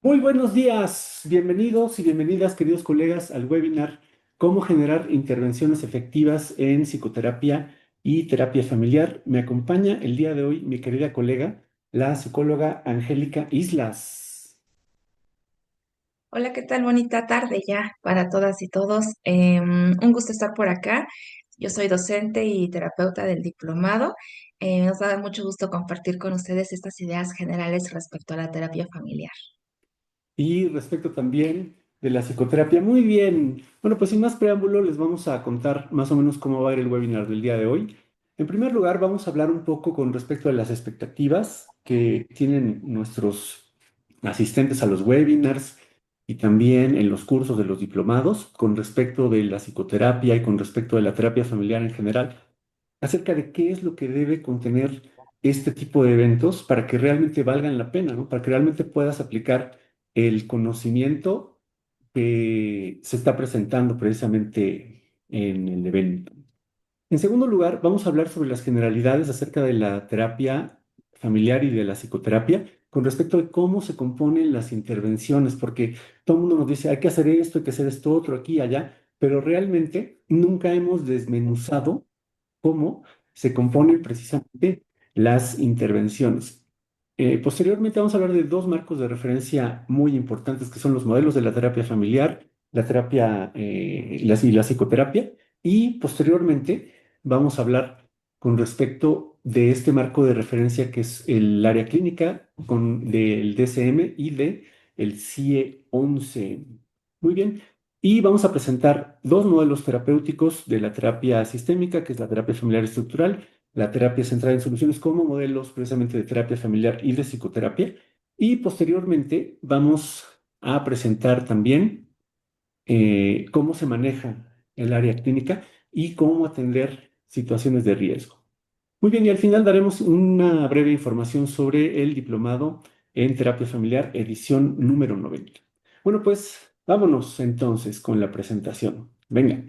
Muy buenos días, bienvenidos y bienvenidas, queridos colegas, al webinar Cómo generar intervenciones efectivas en psicoterapia y terapia familiar. Me acompaña el día de hoy mi querida colega, la psicóloga Angélica Islas. Hola, ¿qué tal? Bonita tarde ya para todas y todos. Un gusto estar por acá. Yo soy docente y terapeuta del diplomado. Nos da mucho gusto compartir con ustedes estas ideas generales respecto a la terapia familiar. Y respecto también de la psicoterapia, muy bien. Bueno, pues sin más preámbulo, les vamos a contar más o menos cómo va a ir el webinar del día de hoy. En primer lugar, vamos a hablar un poco con respecto a las expectativas que tienen nuestros asistentes a los webinars y también en los cursos de los diplomados con respecto de la psicoterapia y con respecto de la terapia familiar en general, acerca de qué es lo que debe contener este tipo de eventos para que realmente valgan la pena, ¿no? Para que realmente puedas aplicar el conocimiento que se está presentando precisamente en el evento. En segundo lugar, vamos a hablar sobre las generalidades acerca de la terapia familiar y de la psicoterapia con respecto a cómo se componen las intervenciones, porque todo el mundo nos dice, hay que hacer esto otro, aquí y allá, pero realmente nunca hemos desmenuzado cómo se componen precisamente las intervenciones. Posteriormente vamos a hablar de dos marcos de referencia muy importantes que son los modelos de la terapia familiar, la terapia y la psicoterapia, y posteriormente vamos a hablar con respecto de este marco de referencia que es el área clínica del DSM y de el CIE 11. Muy bien. Y vamos a presentar dos modelos terapéuticos de la terapia sistémica, que es la terapia familiar estructural, la terapia centrada en soluciones como modelos precisamente de terapia familiar y de psicoterapia. Y posteriormente vamos a presentar también cómo se maneja el área clínica y cómo atender situaciones de riesgo. Muy bien, y al final daremos una breve información sobre el diplomado en terapia familiar, edición número 90. Bueno, pues vámonos entonces con la presentación. Venga.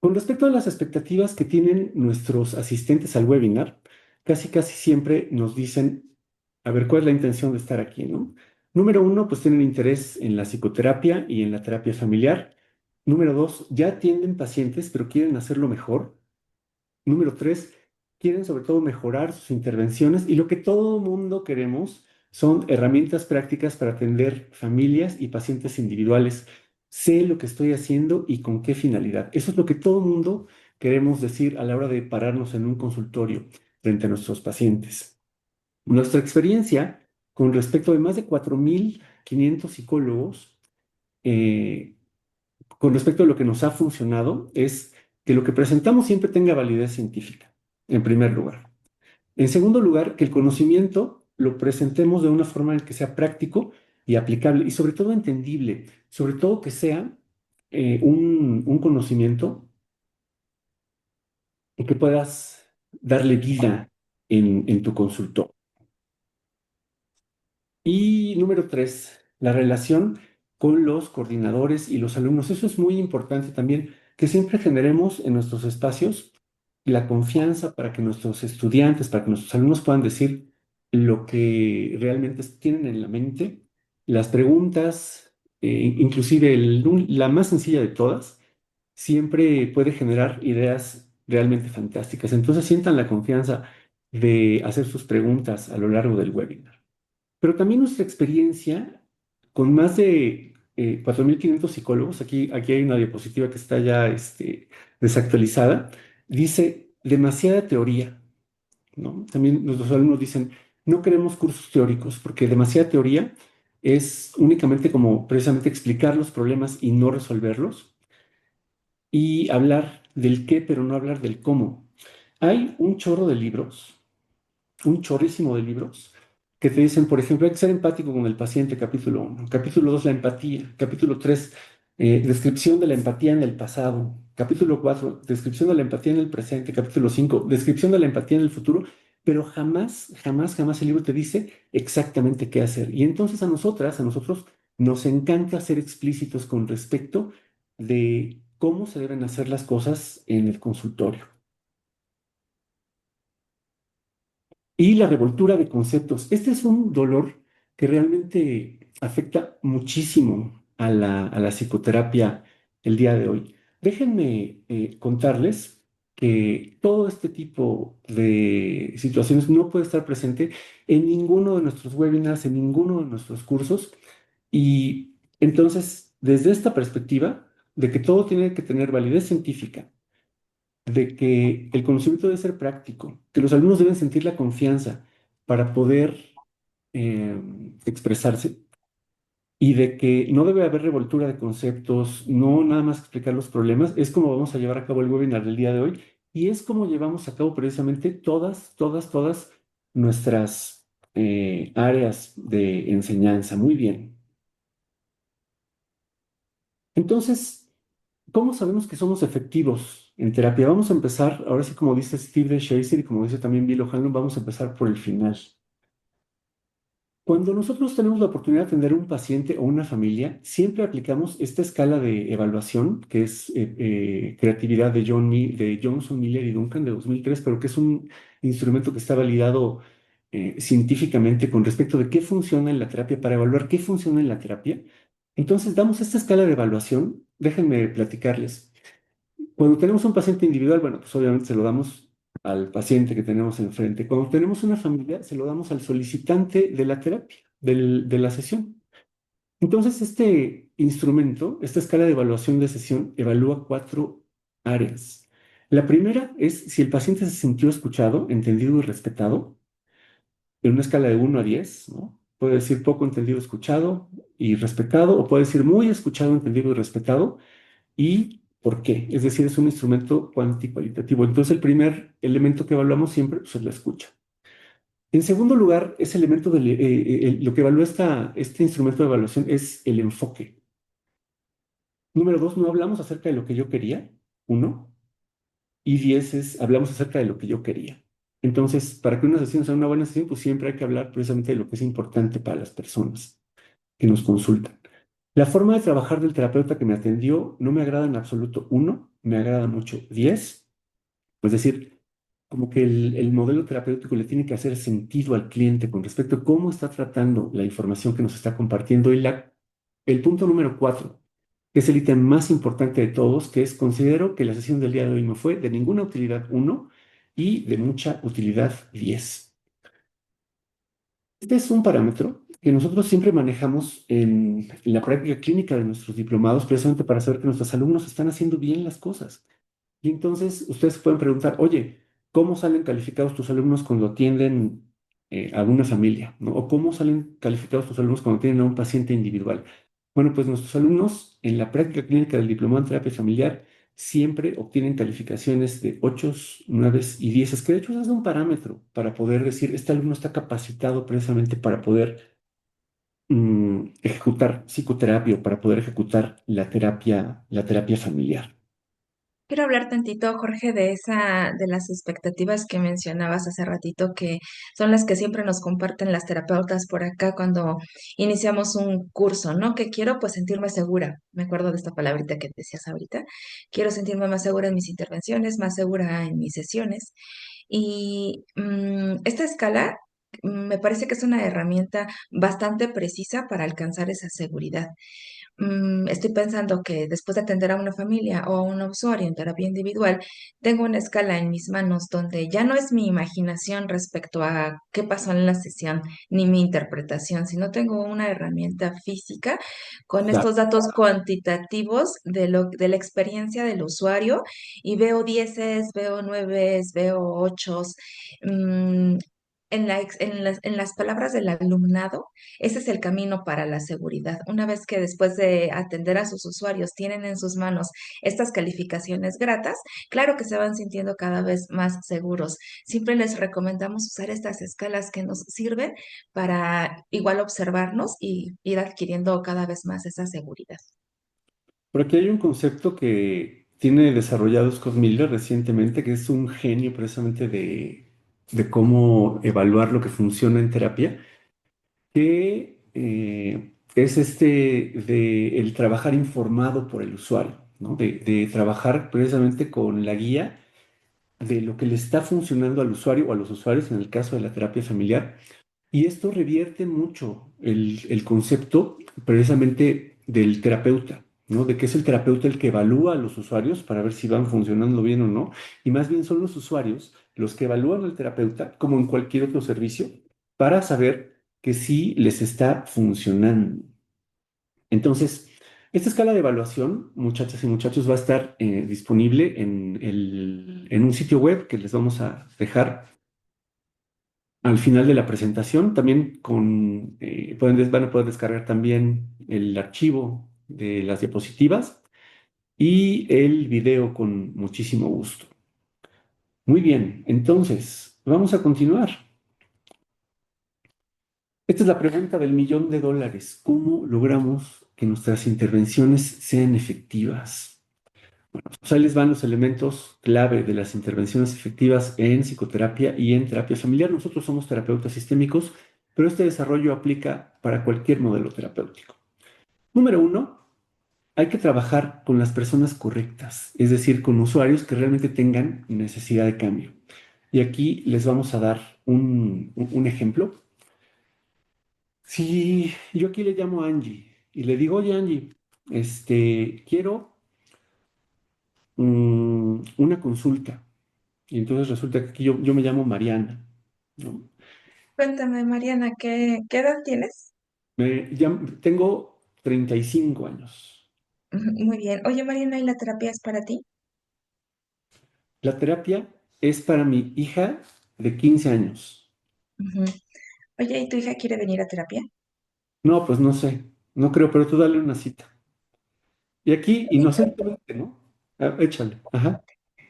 Con respecto a las expectativas que tienen nuestros asistentes al webinar, casi siempre nos dicen, a ver, ¿cuál es la intención de estar aquí, no? Número uno, pues tienen interés en la psicoterapia y en la terapia familiar. Número dos, ya atienden pacientes, pero quieren hacerlo mejor. Número tres, quieren sobre todo mejorar sus intervenciones y lo que todo mundo queremos son herramientas prácticas para atender familias y pacientes individuales. Sé lo que estoy haciendo y con qué finalidad. Eso es lo que todo mundo queremos decir a la hora de pararnos en un consultorio frente a nuestros pacientes. Nuestra experiencia con respecto de más de 4.500 psicólogos, eh, con respecto a lo que nos ha funcionado es que lo que presentamos siempre tenga validez científica, en primer lugar. En segundo lugar, que el conocimiento lo presentemos de una forma en que sea práctico y aplicable y sobre todo entendible, sobre todo que sea un conocimiento que puedas darle vida en tu consultorio. Y número tres, la relación con los coordinadores y los alumnos. Eso es muy importante también, que siempre generemos en nuestros espacios la confianza para que nuestros estudiantes, para que nuestros alumnos puedan decir lo que realmente tienen en la mente, las preguntas, inclusive la más sencilla de todas, siempre puede generar ideas realmente fantásticas. Entonces sientan la confianza de hacer sus preguntas a lo largo del webinar. Pero también nuestra experiencia con más de 4.500 psicólogos, aquí hay una diapositiva que está ya desactualizada, dice demasiada teoría, ¿no? También nuestros alumnos dicen, no queremos cursos teóricos porque demasiada teoría es únicamente como precisamente explicar los problemas y no resolverlos y hablar del qué, pero no hablar del cómo. Hay un chorro de libros, un chorrísimo de libros que te dicen, por ejemplo, hay que ser empático con el paciente, capítulo uno, capítulo 2, la empatía, capítulo 3, descripción de la empatía en el pasado, capítulo 4, descripción de la empatía en el presente, capítulo 5, descripción de la empatía en el futuro, pero jamás el libro te dice exactamente qué hacer. Y entonces a nosotros nos encanta ser explícitos con respecto de cómo se deben hacer las cosas en el consultorio. y la revoltura de conceptos. Este es un dolor que realmente afecta muchísimo a la psicoterapia el día de hoy. Déjenme contarles que todo este tipo de situaciones no puede estar presente en ninguno de nuestros webinars, en ninguno de nuestros cursos. Y entonces, desde esta perspectiva de que todo tiene que tener validez científica, de que el conocimiento debe ser práctico, que los alumnos deben sentir la confianza para poder eh, expresarse y de que no debe haber revoltura de conceptos, no nada más explicar los problemas, es como vamos a llevar a cabo el webinar del día de hoy y es como llevamos a cabo precisamente todas nuestras áreas de enseñanza. Muy bien. Entonces, ¿cómo sabemos que somos efectivos en terapia? Vamos a empezar, ahora sí, como dice Steve Shazer y como dice también Bill O'Hanlon, vamos a empezar por el final. Cuando nosotros tenemos la oportunidad de atender a un paciente o una familia, siempre aplicamos esta escala de evaluación, que es creatividad de de Johnson, Miller y Duncan de 2003, pero que es un instrumento que está validado científicamente con respecto de qué funciona en la terapia para evaluar qué funciona en la terapia. Entonces, damos esta escala de evaluación. Déjenme platicarles. Cuando tenemos un paciente individual, bueno, pues obviamente se lo damos al paciente que tenemos enfrente. Cuando tenemos una familia, se lo damos al solicitante de la terapia, de la sesión. Entonces, este instrumento, esta escala de evaluación de sesión, evalúa cuatro áreas. La primera es si el paciente se sintió escuchado, entendido y respetado, en una escala de 1 a 10, ¿no? Puede decir poco entendido, escuchado y respetado, o puede decir muy escuchado, entendido y respetado. ¿Y por qué? Es decir, es un instrumento cuantitativo. Entonces, el primer elemento que evaluamos siempre pues, es la escucha. En segundo lugar, ese elemento lo que evalúa este instrumento de evaluación es el enfoque. Número dos, no hablamos acerca de lo que yo quería, uno, y 10 es hablamos acerca de lo que yo quería. Entonces, para que una sesión sea una buena sesión, pues siempre hay que hablar precisamente de lo que es importante para las personas que nos consultan. La forma de trabajar del terapeuta que me atendió no me agrada en absoluto, uno, me agrada mucho, 10. Es decir, como que el modelo terapéutico le tiene que hacer sentido al cliente con respecto a cómo está tratando la información que nos está compartiendo. El punto número 4, que es el ítem más importante de todos, que es considero que la sesión del día de hoy no fue de ninguna utilidad uno y de mucha utilidad 10. Este es un parámetro que nosotros siempre manejamos en la práctica clínica de nuestros diplomados, precisamente para saber que nuestros alumnos están haciendo bien las cosas. Y entonces ustedes pueden preguntar, oye, ¿cómo salen calificados tus alumnos cuando atienden a una familia? ¿No? ¿O cómo salen calificados tus alumnos cuando tienen a un paciente individual? Bueno, pues nuestros alumnos en la práctica clínica del diplomado en terapia familiar siempre obtienen calificaciones de 8, 9 y 10, que de hecho es un parámetro para poder decir, este alumno está capacitado precisamente para poder ejecutar psicoterapia o para poder ejecutar la terapia familiar. Quiero hablar tantito, Jorge, de de las expectativas que mencionabas hace ratito, que son las que siempre nos comparten las terapeutas por acá cuando iniciamos un curso, ¿no? Que quiero pues sentirme segura. Me acuerdo de esta palabrita que decías ahorita. Quiero sentirme más segura en mis intervenciones, más segura en mis sesiones. Y esta escala me parece que es una herramienta bastante precisa para alcanzar esa seguridad. Estoy pensando que después de atender a una familia o a un usuario en terapia individual, tengo una escala en mis manos donde ya no es mi imaginación respecto a qué pasó en la sesión ni mi interpretación, sino tengo una herramienta física con estos datos cuantitativos de la experiencia del usuario y veo dieces, veo nueves, veo ochos. mm, en las palabras del alumnado, ese es el camino para la seguridad. Una vez que después de atender a sus usuarios tienen en sus manos estas calificaciones gratas, claro que se van sintiendo cada vez más seguros. Siempre les recomendamos usar estas escalas que nos sirven para igual observarnos y ir adquiriendo cada vez más esa seguridad. Por aquí hay un concepto que tiene desarrollado Scott Miller recientemente, que es un genio precisamente de cómo evaluar lo que funciona en terapia, que es de el trabajar informado por el usuario, ¿no? De trabajar precisamente con la guía de lo que le está funcionando al usuario o a los usuarios en el caso de la terapia familiar. Y esto revierte mucho el concepto precisamente del terapeuta, ¿no? De que es el terapeuta el que evalúa a los usuarios para ver si van funcionando bien o no. Y más bien son los usuarios los que evalúan al terapeuta, como en cualquier otro servicio, para saber que sí les está funcionando. Entonces, esta escala de evaluación, muchachas y muchachos, va a estar disponible en un sitio web que les vamos a dejar al final de la presentación. También van a poder descargar también el archivo de las diapositivas y el video con muchísimo gusto. Muy bien, entonces, vamos a continuar. Esta es la pregunta del millón de dólares. ¿Cómo logramos que nuestras intervenciones sean efectivas? Pues ahí les van los elementos clave de las intervenciones efectivas en psicoterapia y en terapia familiar. Nosotros somos terapeutas sistémicos, pero este desarrollo aplica para cualquier modelo terapéutico. Número uno, hay que trabajar con las personas correctas, es decir, con usuarios que realmente tengan necesidad de cambio. Y aquí les vamos a dar un ejemplo. Si yo aquí le llamo a Angie y le digo, oye Angie, quiero una consulta. Y entonces resulta que aquí yo me llamo Mariana, ¿no? Cuéntame, Mariana, ¿qué edad tienes? Tengo 35 años. Ujú, muy bien. Oye, Mariana, ¿y la terapia es para ti? La terapia es para mi hija de 15 años. Ujú. Oye, ¿y tu hija quiere venir a terapia? No, pues no sé, no creo, pero tú dale una cita. Y aquí, inocentemente, ¿no? Ah, échale. Ajá.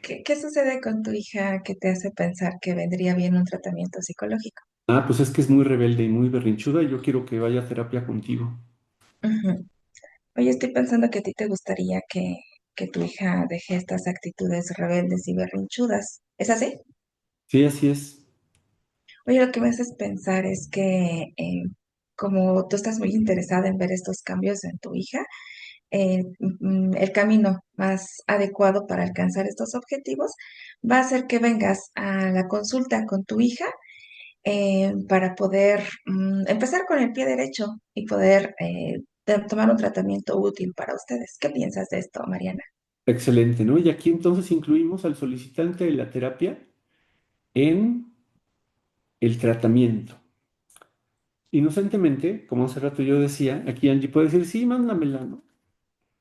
¿Qué sucede con tu hija que te hace pensar que vendría bien un tratamiento psicológico? Ah, pues es que es muy rebelde y muy berrinchuda y yo quiero que vaya a terapia contigo. Ujú. Oye, estoy pensando que a ti te gustaría que tu hija deje estas actitudes rebeldes y berrinchudas. ¿Es así? Sí, así es. Oye, lo que me haces pensar es que como tú estás muy interesada en ver estos cambios en tu hija, el camino más adecuado para alcanzar estos objetivos va a ser que vengas a la consulta con tu hija para poder empezar con el pie derecho y poder tomar un tratamiento útil para ustedes. ¿Qué piensas de esto, Mariana? Excelente, ¿no? Y aquí entonces incluimos al solicitante de la terapia en el tratamiento. Inocentemente, como hace rato yo decía, aquí Angie puede decir, sí, mándamela, ¿no?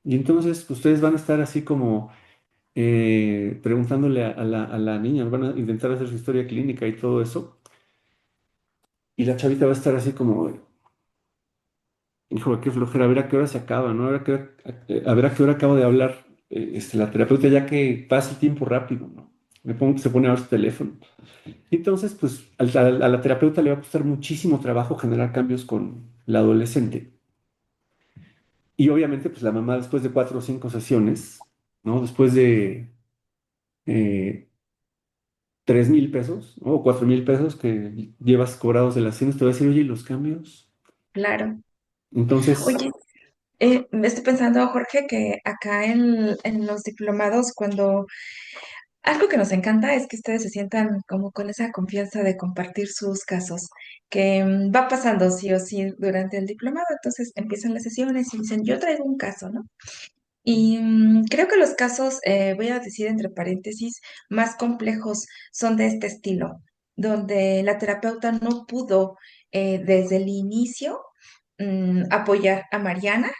Y entonces ustedes van a estar así como preguntándole a la niña, van a intentar hacer su historia clínica y todo eso, y la chavita va a estar así como, hijo, qué flojera, a ver a qué hora se acaba, ¿no? A ver a qué hora acabo de hablar la terapeuta, ya que pasa el tiempo rápido, ¿no? Se pone a ver su teléfono. Y entonces, pues a la terapeuta le va a costar muchísimo trabajo generar cambios con la adolescente. Y obviamente, pues la mamá después de 4 o 5 sesiones, ¿no? Después de eh, 3,000 pesos, ¿no? O 4,000 pesos que llevas cobrados de las sesiones, te va a decir, oye, ¿y los cambios? Claro. Entonces, Oye, me estoy pensando, Jorge, que acá en los diplomados, cuando algo que nos encanta es que ustedes se sientan como con esa confianza de compartir sus casos, que va pasando sí o sí durante el diplomado, entonces empiezan las sesiones y dicen, yo traigo un caso, ¿no? Y creo que los casos, voy a decir entre paréntesis, más complejos son de este estilo, donde la terapeuta no pudo desde el inicio apoyar a Mariana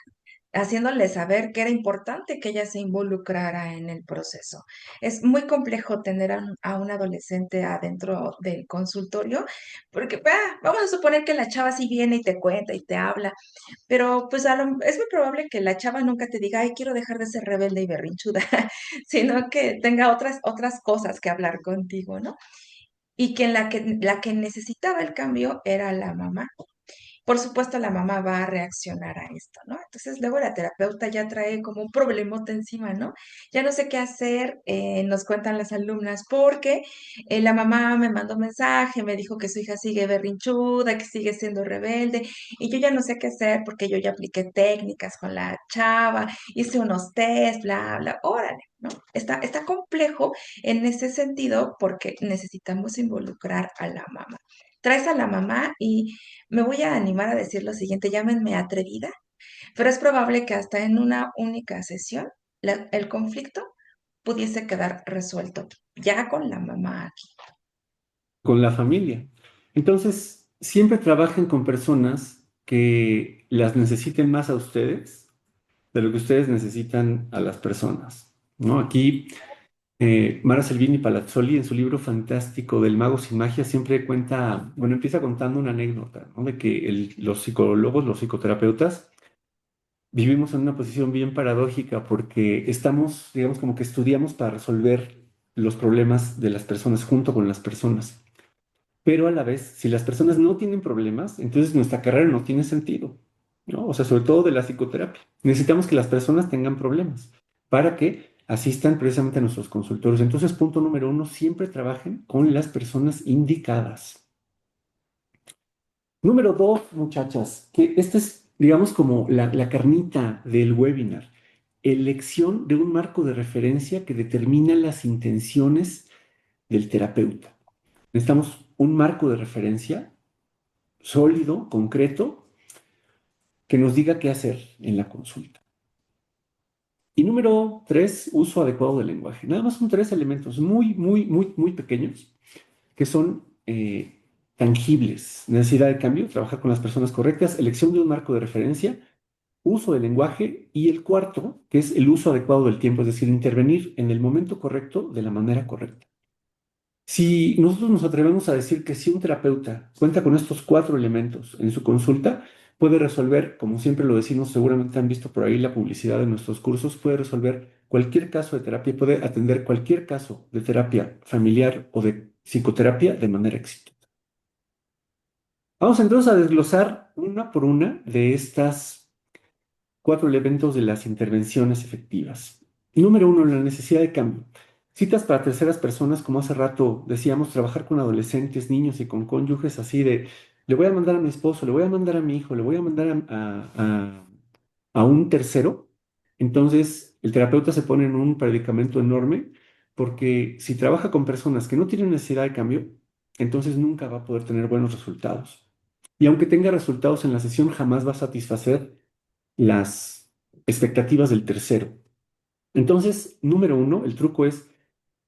haciéndole saber que era importante que ella se involucrara en el proceso. Es muy complejo tener a un adolescente adentro del consultorio, porque vamos a suponer que la chava sí viene y te cuenta y te habla, pero pues es muy probable que la chava nunca te diga, ay, quiero dejar de ser rebelde y berrinchuda, sino que tenga otras cosas que hablar contigo, ¿no? Y que la que necesitaba el cambio era la mamá. por supuesto la mamá va a reaccionar a esto, ¿no? Entonces luego la terapeuta ya trae como un problemote encima, ¿no? Ya no sé qué hacer, nos cuentan las alumnas, porque la mamá me mandó mensaje, me dijo que su hija sigue berrinchuda, que sigue siendo rebelde, y yo ya no sé qué hacer porque yo ya apliqué técnicas con la chava, hice unos test, bla, bla, órale, ¿no? Está complejo en ese sentido porque necesitamos involucrar a la mamá. Traes a la mamá y me voy a animar a decir lo siguiente, llámenme atrevida, pero es probable que hasta en una única sesión el conflicto pudiese quedar resuelto ya con la mamá aquí. con la familia. Entonces, siempre trabajen con personas que las necesiten más a ustedes de lo que ustedes necesitan a las personas, ¿no? Aquí, Mara Selvini Palazzoli, en su libro fantástico del Mago sin Magia, siempre cuenta, bueno, empieza contando una anécdota, ¿no? De que los psicólogos, los psicoterapeutas, vivimos en una posición bien paradójica porque estamos, digamos, como que estudiamos para resolver los problemas de las personas junto con las personas. Pero a la vez, si las personas no tienen problemas, entonces nuestra carrera no tiene sentido, ¿no? O sea, sobre todo de la psicoterapia. Necesitamos que las personas tengan problemas para que asistan precisamente a nuestros consultorios. Entonces, punto número uno, siempre trabajen con las personas indicadas. Número dos, muchachas, que esta es, digamos, como la carnita del webinar. Elección de un marco de referencia que determina las intenciones del terapeuta. Necesitamos un marco de referencia sólido, concreto, que nos diga qué hacer en la consulta. Y número tres, uso adecuado del lenguaje. Nada más son tres elementos muy, muy, muy, muy pequeños que son tangibles. Necesidad de cambio, trabajar con las personas correctas, elección de un marco de referencia, uso del lenguaje y el cuarto, que es el uso adecuado del tiempo, es decir, intervenir en el momento correcto de la manera correcta. Si nosotros nos atrevemos a decir que si un terapeuta cuenta con estos cuatro elementos en su consulta, puede resolver, como siempre lo decimos, seguramente han visto por ahí la publicidad de nuestros cursos, puede resolver cualquier caso de terapia, puede atender cualquier caso de terapia familiar o de psicoterapia de manera exitosa. Vamos entonces a desglosar una por una de estas cuatro elementos de las intervenciones efectivas. Número uno, la necesidad de cambio. Citas para terceras personas, como hace rato decíamos, trabajar con adolescentes, niños y con cónyuges así de, le voy a mandar a mi esposo, le voy a mandar a mi hijo, le voy a mandar a un tercero. Entonces, el terapeuta se pone en un predicamento enorme porque si trabaja con personas que no tienen necesidad de cambio, entonces nunca va a poder tener buenos resultados. Y aunque tenga resultados en la sesión, jamás va a satisfacer las expectativas del tercero. Entonces, número uno, el truco es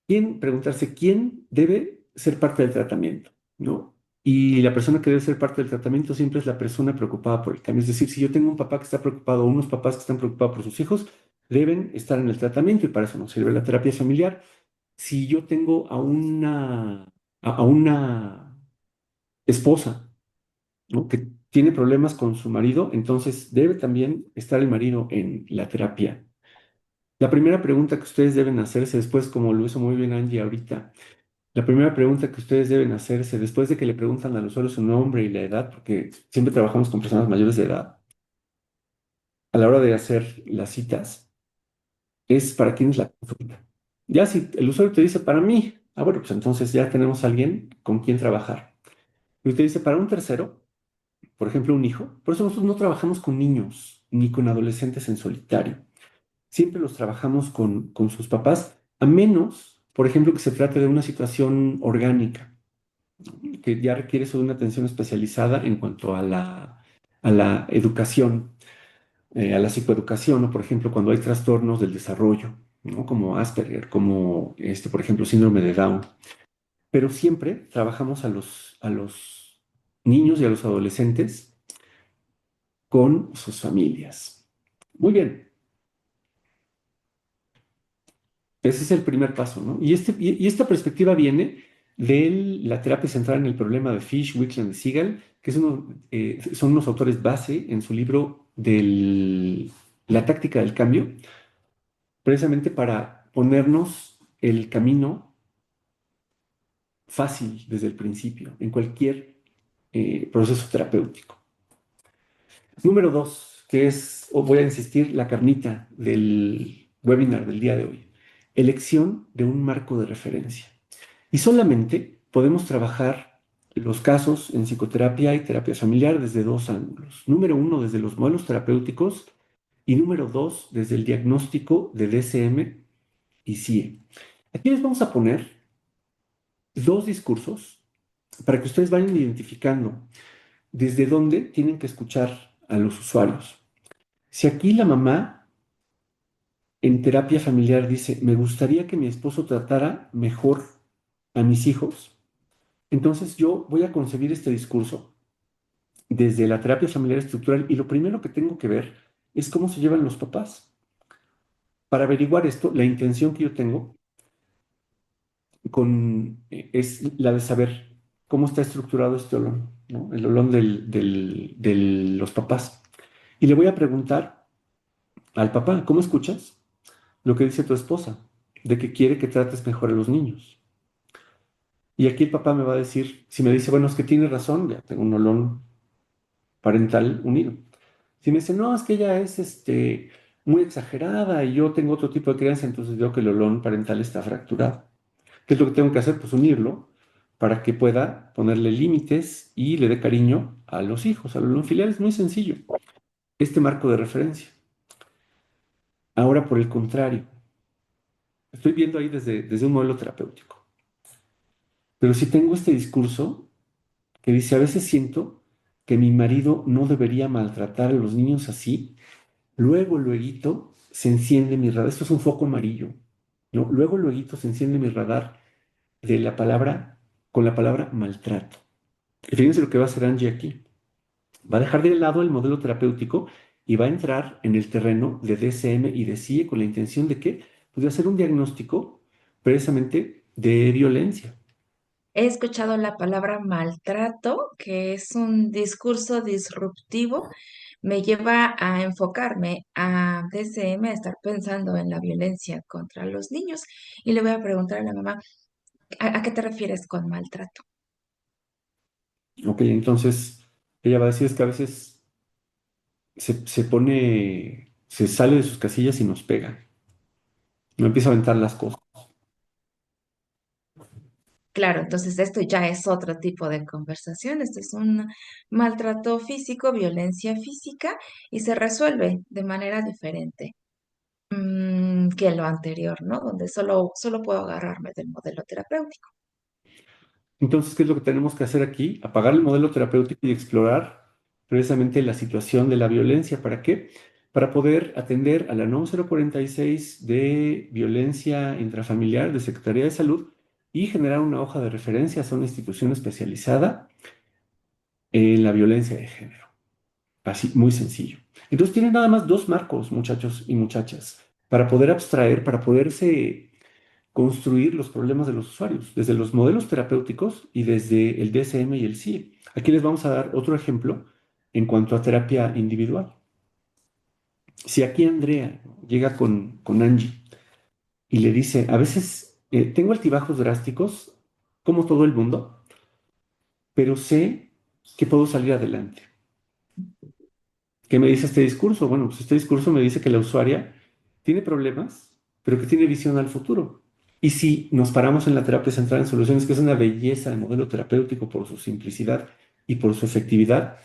preguntarse quién debe ser parte del tratamiento, ¿no? Y la persona que debe ser parte del tratamiento siempre es la persona preocupada por el cambio. Es decir, si yo tengo un papá que está preocupado o unos papás que están preocupados por sus hijos, deben estar en el tratamiento y para eso nos sirve la terapia familiar. Si yo tengo a una esposa, ¿no? Que tiene problemas con su marido, entonces debe también estar el marido en la terapia. La primera pregunta que ustedes deben hacerse después, como lo hizo muy bien Angie ahorita, la primera pregunta que ustedes deben hacerse después de que le preguntan al usuario su nombre y la edad, porque siempre trabajamos con personas mayores de edad, a la hora de hacer las citas, es para quién es la consulta. Ya si el usuario te dice para mí, bueno, pues entonces ya tenemos a alguien con quien trabajar. Y usted dice para un tercero, por ejemplo, un hijo. Por eso nosotros no trabajamos con niños ni con adolescentes en solitario. Siempre los trabajamos con sus papás, a menos, por ejemplo, que se trate de una situación orgánica, que ya requiere eso de una atención especializada en cuanto a la educación, a la psicoeducación, o por ejemplo, cuando hay trastornos del desarrollo, ¿no? Como Asperger, como, por ejemplo, síndrome de Down. Pero siempre trabajamos a los niños y a los adolescentes con sus familias. Muy bien. Ese es el primer paso, ¿no? Y esta perspectiva viene de la terapia centrada en el problema de Fish, Wickland y Siegel, que son unos autores base en su libro La táctica del cambio, precisamente para ponernos el camino fácil desde el principio, en cualquier proceso terapéutico. Número dos, que es, o voy a insistir, la carnita del webinar del día de hoy. Elección de un marco de referencia. Y solamente podemos trabajar los casos en psicoterapia y terapia familiar desde dos ángulos. Número uno, desde los modelos terapéuticos y número dos, desde el diagnóstico de DSM y CIE. Aquí les vamos a poner dos discursos para que ustedes vayan identificando desde dónde tienen que escuchar a los usuarios. Si aquí la mamá en terapia familiar dice, me gustaría que mi esposo tratara mejor a mis hijos, entonces yo voy a concebir este discurso desde la terapia familiar estructural y lo primero que tengo que ver es cómo se llevan los papás. Para averiguar esto, la intención que yo tengo es la de saber cómo está estructurado este olón, ¿no? El olón de los papás. Y le voy a preguntar al papá, ¿cómo escuchas lo que dice tu esposa? De que quiere que trates mejor a los niños. Y aquí el papá me va a decir, si me dice, bueno, es que tiene razón, ya tengo un olón parental unido. Si me dice, no, es que ella es muy exagerada y yo tengo otro tipo de crianza, entonces veo que el olón parental está fracturado. ¿Qué es lo que tengo que hacer? Pues unirlo para que pueda ponerle límites y le dé cariño a los hijos. Al olón filial es muy sencillo, este marco de referencia. Ahora, por el contrario, estoy viendo ahí desde un modelo terapéutico. Pero si tengo este discurso que dice, a veces siento que mi marido no debería maltratar a los niños así. Luego, se enciende mi radar. Esto es un foco amarillo, ¿no? Luego, se enciende mi radar de la palabra, con la palabra maltrato. Y fíjense lo que va a hacer Angie aquí. Va a dejar de lado el modelo terapéutico y va a entrar en el terreno de DSM y de CIE con la intención de que, pues, de hacer un diagnóstico precisamente de violencia. He escuchado la palabra maltrato, que es un discurso disruptivo. Me lleva a enfocarme a DCM, a estar pensando en la violencia contra los niños. Y le voy a preguntar a la mamá, a qué te refieres con maltrato? Ok, entonces ella va a decir es que a veces se sale de sus casillas y nos pega. No empieza a aventar las cosas. Claro, entonces esto ya es otro tipo de conversación. Esto es un maltrato físico, violencia física, y se resuelve de manera diferente que lo anterior, ¿no? Donde solo puedo agarrarme del modelo terapéutico. Entonces, ¿qué es lo que tenemos que hacer aquí? Apagar el modelo terapéutico y explorar precisamente la situación de la violencia. ¿Para qué? Para poder atender a la 9046 de violencia intrafamiliar de Secretaría de Salud y generar una hoja de referencia a una institución especializada en la violencia de género. Así, muy sencillo. Entonces, tienen nada más dos marcos, muchachos y muchachas, para poder abstraer, para poderse construir los problemas de los usuarios, desde los modelos terapéuticos y desde el DSM y el CIE. Aquí les vamos a dar otro ejemplo en cuanto a terapia individual. Si aquí Andrea llega con Angie y le dice, a veces tengo altibajos drásticos, como todo el mundo, pero sé que puedo salir adelante. ¿Qué me dice este discurso? Bueno, pues este discurso me dice que la usuaria tiene problemas, pero que tiene visión al futuro. Y si nos paramos en la terapia centrada en soluciones, que es una belleza de modelo terapéutico por su simplicidad y por su efectividad,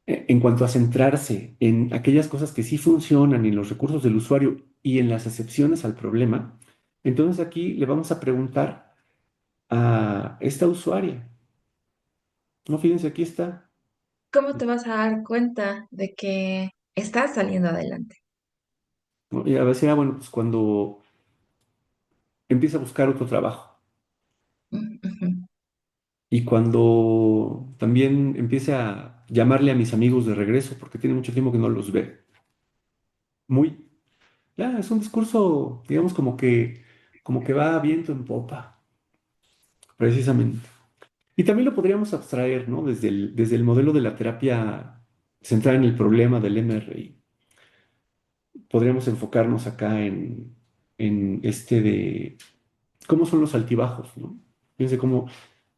en cuanto a centrarse en aquellas cosas que sí funcionan, en los recursos del usuario y en las excepciones al problema, entonces aquí le vamos a preguntar a esta usuaria, no, fíjense, aquí está, ¿Cómo te vas a dar cuenta de que estás saliendo adelante? ¿no? Y a veces, bueno, pues cuando empieza a buscar otro trabajo. Ujú. Y cuando también empiece a llamarle a mis amigos de regreso, porque tiene mucho tiempo que no los ve. Muy, ya, es un discurso, digamos, como que va a viento en popa, precisamente. Y también lo podríamos abstraer, ¿no? Desde el modelo de la terapia centrada en el problema del MRI. Podríamos enfocarnos acá en este de cómo son los altibajos, ¿no? Fíjense cómo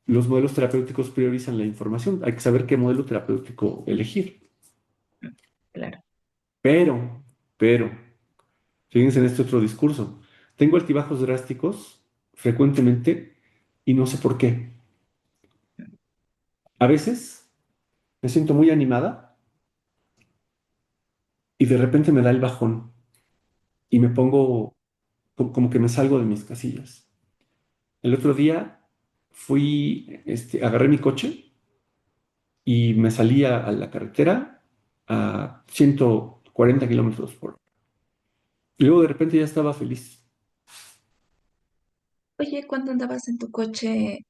los modelos terapéuticos priorizan la información. Hay que saber qué modelo terapéutico elegir. Pero, pero, fíjense en este otro discurso. Tengo altibajos drásticos frecuentemente y no sé por qué. A veces me siento muy animada y de repente me da el bajón y me pongo como que me salgo de mis casillas. El otro día agarré mi coche y me salí a la carretera a 140 kilómetros por hora. Y luego de repente ya estaba feliz. Oye, cuando andabas en tu coche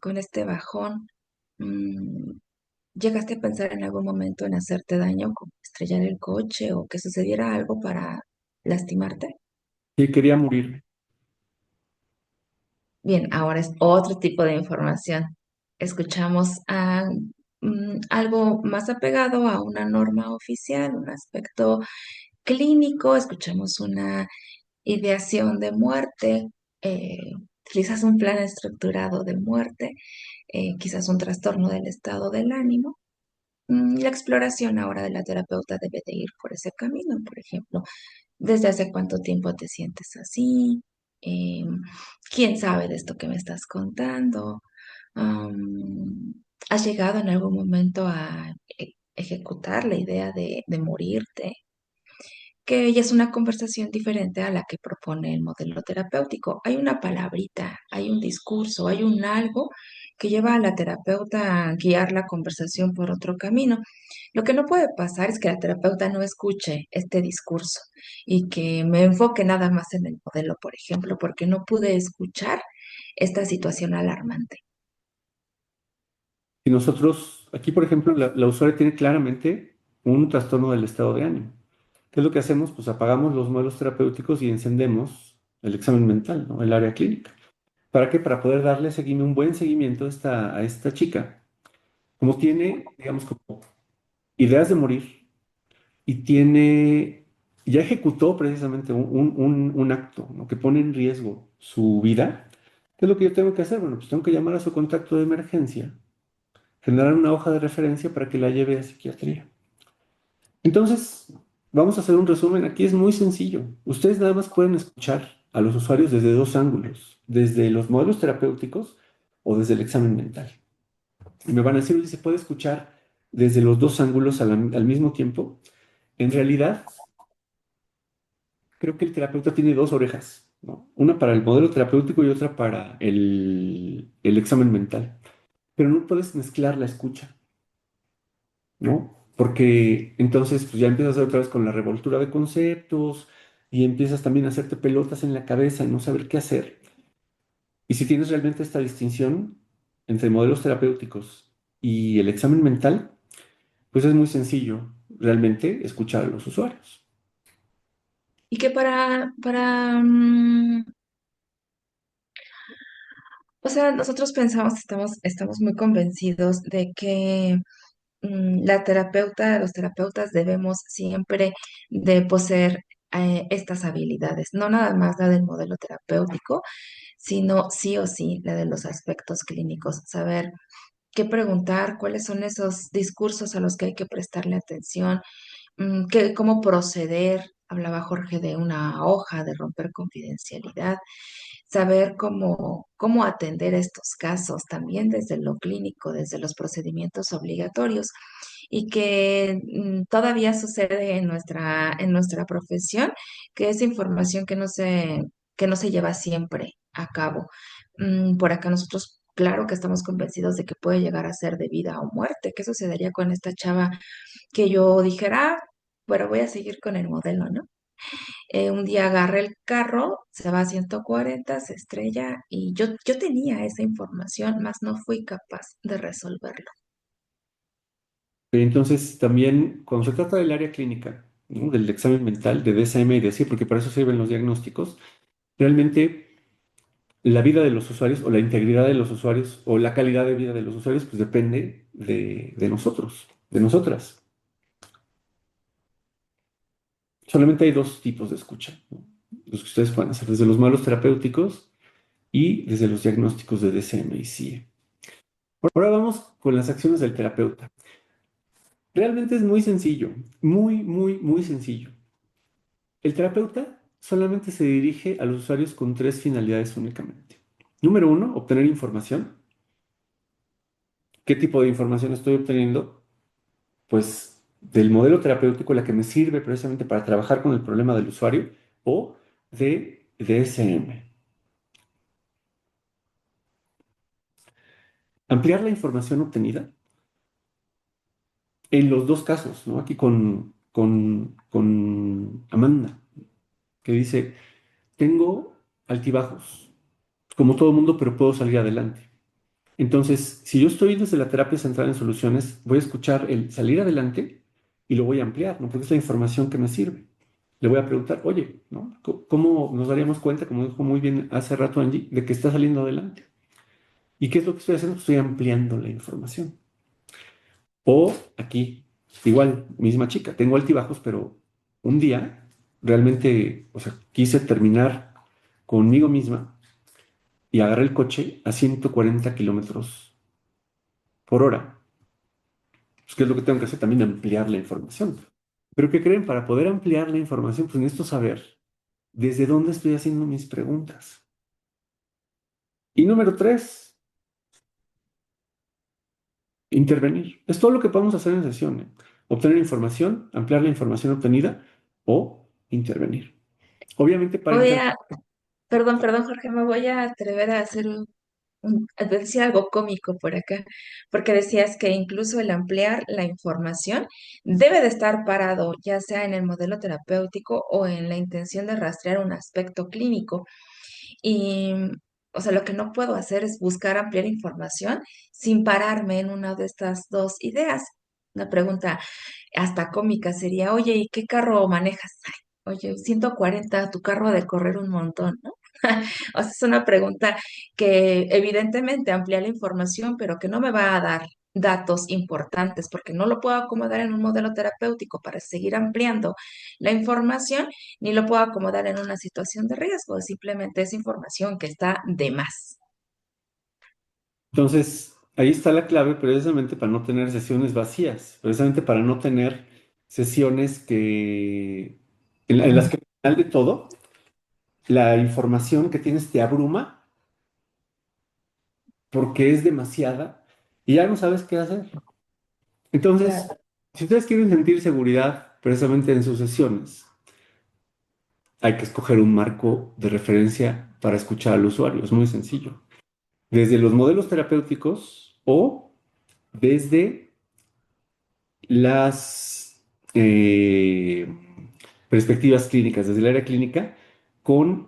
con este bajón, mm, ¿llegaste a pensar en algún momento en hacerte daño, como estrellar el coche o que sucediera algo para lastimarte? Y quería morirme. Bien, ahora es otro tipo de información. Escuchamos algo más apegado a una norma oficial, un aspecto clínico, escuchamos una ideación de muerte, eh, quizás un plan estructurado de muerte, quizás un trastorno del estado del ánimo. La exploración ahora de la terapeuta debe de ir por ese camino, por ejemplo, ¿desde hace cuánto tiempo te sientes así? ¿Quién sabe de esto que me estás contando? Am, ¿Has llegado en algún momento a ejecutar la idea de morirte? Que ya es una conversación diferente a la que propone el modelo terapéutico. Hay una palabrita, hay un discurso, hay un algo que lleva a la terapeuta a guiar la conversación por otro camino. Lo que no puede pasar es que la terapeuta no escuche este discurso y que me enfoque nada más en el modelo, por ejemplo, porque no pude escuchar esta situación alarmante. Y nosotros, aquí por ejemplo, la usuaria tiene claramente un trastorno del estado de ánimo. ¿Qué es lo que hacemos? Pues apagamos los modelos terapéuticos y encendemos el examen mental, ¿no? El área clínica. ¿Para qué? Para poder darle un buen seguimiento a esta chica. Como tiene, digamos, como ideas de morir y ya ejecutó precisamente un acto, ¿no? Que pone en riesgo su vida. ¿Qué es lo que yo tengo que hacer? Bueno, pues tengo que llamar a su contacto de emergencia, generar una hoja de referencia para que la lleve a psiquiatría. Entonces, vamos a hacer un resumen. Aquí es muy sencillo. Ustedes nada más pueden escuchar a los usuarios desde dos ángulos, desde los modelos terapéuticos o desde el examen mental. Y me van a decir, oye, ¿se puede escuchar desde los dos ángulos al mismo tiempo? En realidad, creo que el terapeuta tiene dos orejas, ¿no? Una para el modelo terapéutico y otra para el examen mental. Pero no puedes mezclar la escucha, ¿no? Porque entonces pues ya empiezas otra vez con la revoltura de conceptos y empiezas también a hacerte pelotas en la cabeza y no saber qué hacer. Y si tienes realmente esta distinción entre modelos terapéuticos y el examen mental, pues es muy sencillo realmente escuchar a los usuarios. Y que o sea, nosotros pensamos, estamos muy convencidos de que la terapeuta, los terapeutas debemos siempre de poseer estas habilidades, no nada más la del modelo terapéutico, sino sí o sí la de los aspectos clínicos, saber qué preguntar, cuáles son esos discursos a los que hay que prestarle atención, cómo proceder. Hablaba Jorge de una hoja, de romper confidencialidad, saber cómo atender estos casos también desde lo clínico, desde los procedimientos obligatorios y que todavía sucede en nuestra profesión, que es información que no se lleva siempre a cabo. Por acá nosotros, claro que estamos convencidos de que puede llegar a ser de vida o muerte. ¿Qué sucedería con esta chava que yo dijera, "Ah, bueno, voy a seguir con el modelo, ¿no? Un día agarra el carro, se va a 140, se estrella y yo tenía esa información, mas no fui capaz de resolverlo. Entonces, también cuando se trata del área clínica, ¿no? Del examen mental, de DSM y de así, porque para eso sirven los diagnósticos, realmente la vida de los usuarios o la integridad de los usuarios o la calidad de vida de los usuarios, pues depende de nosotros, de nosotras. Solamente hay dos tipos de escucha, ¿no? Los que ustedes pueden hacer, desde los modelos terapéuticos y desde los diagnósticos de DSM y CIE. Ahora vamos con las acciones del terapeuta. Realmente es muy sencillo, muy, muy, muy sencillo. El terapeuta solamente se dirige a los usuarios con tres finalidades únicamente. Número uno, obtener información. ¿Qué tipo de información estoy obteniendo? Pues del modelo terapéutico, la que me sirve precisamente para trabajar con el problema del usuario o de DSM. Ampliar la información obtenida en los dos casos, ¿no? Aquí con Amanda, que dice, tengo altibajos, como todo mundo, pero puedo salir adelante. Entonces, si yo estoy desde la terapia centrada en soluciones, voy a escuchar el salir adelante y lo voy a ampliar, ¿no? Porque es la información que me sirve. Le voy a preguntar, oye, ¿no? ¿Cómo nos daríamos cuenta, como dijo muy bien hace rato Angie, de que está saliendo adelante? ¿Y qué es lo que estoy haciendo? Estoy ampliando la información. O aquí, igual, misma chica, tengo altibajos, pero un día realmente, o sea, quise terminar conmigo misma y agarré el coche a 140 kilómetros por hora. Pues, ¿qué es lo que tengo que hacer? También ampliar la información. Pero ¿qué creen? Para poder ampliar la información, pues necesito saber desde dónde estoy haciendo mis preguntas. Y número tres, intervenir. Es todo lo que podemos hacer en sesión, ¿eh? Obtener información, ampliar la información obtenida o intervenir. Obviamente para Voy intervenir. a, perdón, Jorge, me voy a atrever a hacer a decir algo cómico por acá, porque decías que incluso el ampliar la información debe de estar parado, ya sea en el modelo terapéutico o en la intención de rastrear un aspecto clínico. Y, o sea, lo que no puedo hacer es buscar ampliar información sin pararme en una de estas dos ideas. Una pregunta hasta cómica sería, oye, ¿y qué carro manejas? Ay, oye, 140, tu carro ha de correr un montón, ¿no? O sea, es una pregunta que evidentemente amplía la información, pero que no me va a dar datos importantes porque no lo puedo acomodar en un modelo terapéutico para seguir ampliando la información, ni lo puedo acomodar en una situación de riesgo, simplemente es información que está de más. Entonces, ahí está la clave precisamente para no tener sesiones vacías, precisamente para no tener sesiones en las que al final de todo, la información que tienes te abruma porque es demasiada y ya no sabes qué hacer. Entonces, Claro. si ustedes quieren sentir seguridad precisamente en sus sesiones, hay que escoger un marco de referencia para escuchar al usuario. Es muy sencillo. Desde los modelos terapéuticos o desde las perspectivas clínicas, desde el área clínica, con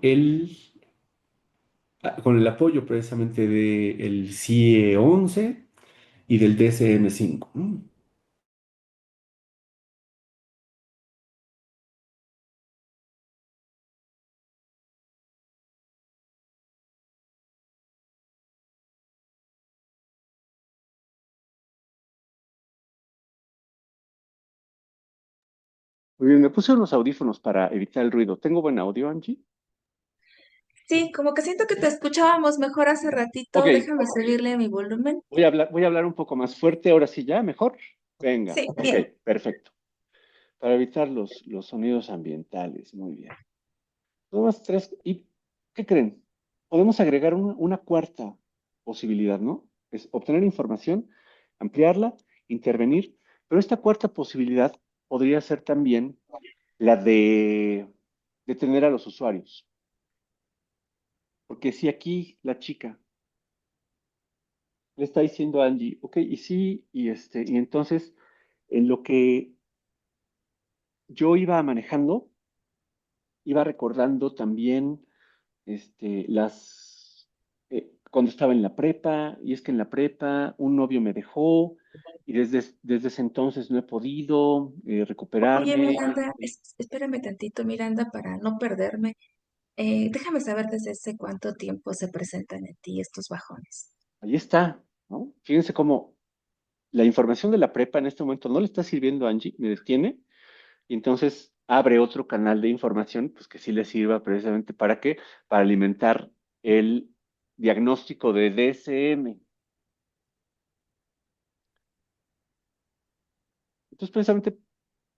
con el apoyo precisamente del CIE 11 y del DSM-5. Muy bien, me puse unos audífonos para evitar el ruido. ¿Tengo buen audio, Angie? Sí, como que siento que te escuchábamos mejor hace Ok, ratito, déjame subirle mi volumen. voy a hablar un poco más fuerte, ahora sí ya, mejor. Venga, Sí, ok, bien. perfecto. Para evitar los sonidos ambientales, muy bien. Nomás tres. ¿Y qué creen? Podemos agregar una cuarta posibilidad, ¿no? Es obtener información, ampliarla, intervenir, pero esta cuarta posibilidad podría ser también la de detener a los usuarios. Porque si aquí la chica le está diciendo a Angie, ok, y sí, y entonces en lo que yo iba manejando, iba recordando también cuando estaba en la prepa, y es que en la prepa un novio me dejó, y desde ese entonces no he podido Oye, recuperarme. Miranda, espérame tantito, Miranda, para no perderme. Déjame saber desde hace cuánto tiempo se presentan en ti estos bajones. Ahí está, ¿no? Fíjense cómo la información de la prepa en este momento no le está sirviendo a Angie, me detiene, y entonces abre otro canal de información, pues que sí le sirva precisamente para qué, para alimentar el diagnóstico de DSM. Entonces, precisamente,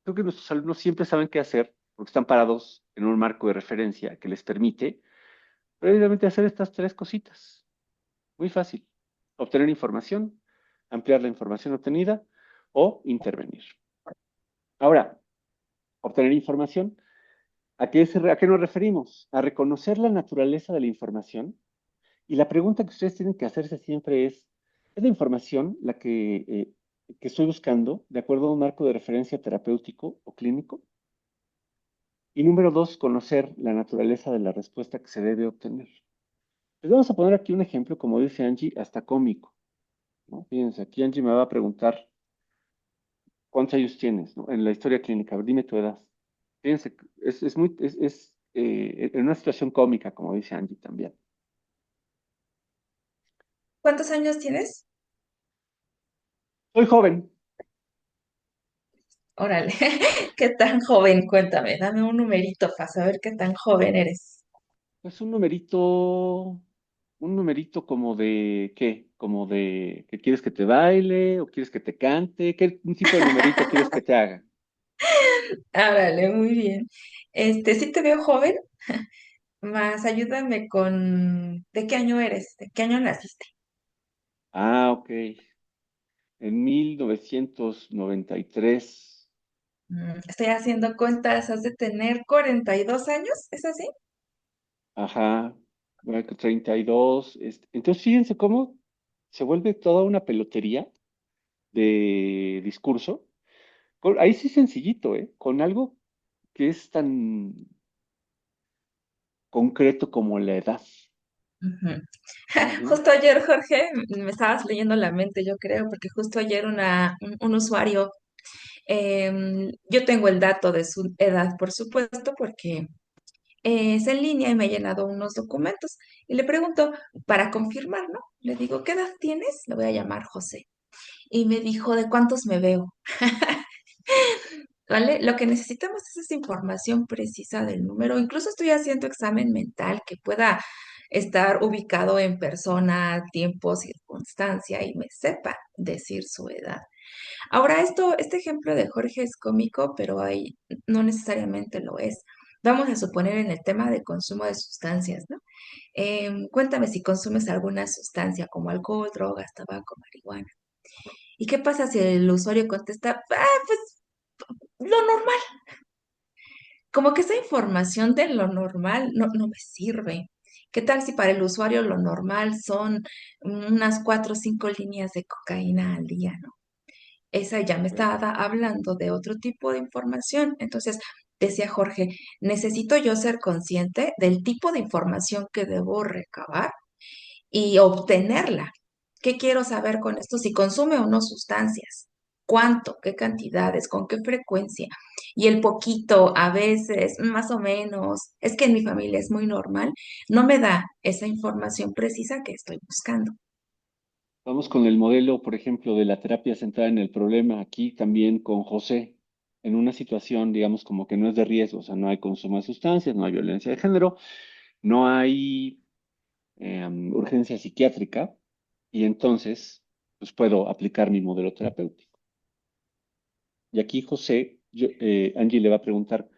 creo que nuestros alumnos siempre saben qué hacer porque están parados en un marco de referencia que les permite precisamente hacer estas tres cositas. Muy fácil. Obtener información, ampliar la información obtenida o intervenir. Ahora, obtener información, ¿a qué nos referimos? A reconocer la naturaleza de la información. Y la pregunta que ustedes tienen que hacerse siempre ¿es la información que estoy buscando de acuerdo a un marco de referencia terapéutico o clínico? Y número dos, conocer la naturaleza de la respuesta que se debe obtener. Les vamos a poner aquí un ejemplo, como dice Angie, hasta cómico, ¿no? Fíjense, aquí Angie me va a preguntar cuántos años tienes, ¿no? En la historia clínica, a ver, dime tu edad. Fíjense, en una situación cómica, como dice Angie también. ¿Cuántos años tienes? Soy joven, Órale, ¿qué tan joven? Cuéntame, dame un numerito para saber qué tan joven eres. pues un numerito como de, ¿qué? Como de, ¿que quieres que te baile o quieres que te cante? ¿Qué tipo de numerito quieres que te haga? Órale, muy bien. Sí te veo joven, más ayúdame con ¿de qué año eres? ¿De qué año naciste? Ah, ok. En 1993. Estoy haciendo cuentas, has de tener 42 años, ¿es así? Ajá, bueno, que 32. Entonces, fíjense cómo se vuelve toda una pelotería de discurso. Ahí sí sencillito, ¿eh? Con algo que es tan concreto como la edad. Ujú. Ujú. Justo ayer, Jorge, me estabas leyendo la mente, yo creo, porque justo ayer un usuario, yo tengo el dato de su edad, por supuesto, porque es en línea y me ha llenado unos documentos. Y le pregunto, para confirmar, ¿no? Le digo, ¿qué edad tienes? Le voy a llamar José. Y me dijo, ¿de cuántos me veo? ¿Vale? Lo que necesitamos es esa información precisa del número. Incluso estoy haciendo examen mental que pueda estar ubicado en persona, tiempo, circunstancia y me sepa decir su edad. Ahora, este ejemplo de Jorge es cómico, pero ahí no necesariamente lo es. Vamos a suponer en el tema de consumo de sustancias, ¿no? Cuéntame si consumes alguna sustancia como alcohol, drogas, tabaco, marihuana. ¿Y qué pasa si el usuario contesta, pues lo normal? Como que esa información de lo normal no me sirve. ¿Qué tal si para el usuario lo normal son unas 4 o 5 líneas de cocaína al día, ¿no? Esa ya me Ok. estaba hablando de otro tipo de información. Entonces, decía Jorge, necesito yo ser consciente del tipo de información que debo recabar y obtenerla. ¿Qué quiero saber con esto? Si consume o no sustancias, cuánto, qué cantidades, con qué frecuencia. Y el poquito, a veces, más o menos, es que en mi familia es muy normal, no me da esa información precisa que estoy buscando. Vamos con el modelo, por ejemplo, de la terapia centrada en el problema, aquí también con José, en una situación, digamos, como que no es de riesgo, o sea, no hay consumo de sustancias, no hay violencia de género, no hay urgencia psiquiátrica, y entonces, pues puedo aplicar mi modelo terapéutico. Y aquí José, Angie le va a preguntar,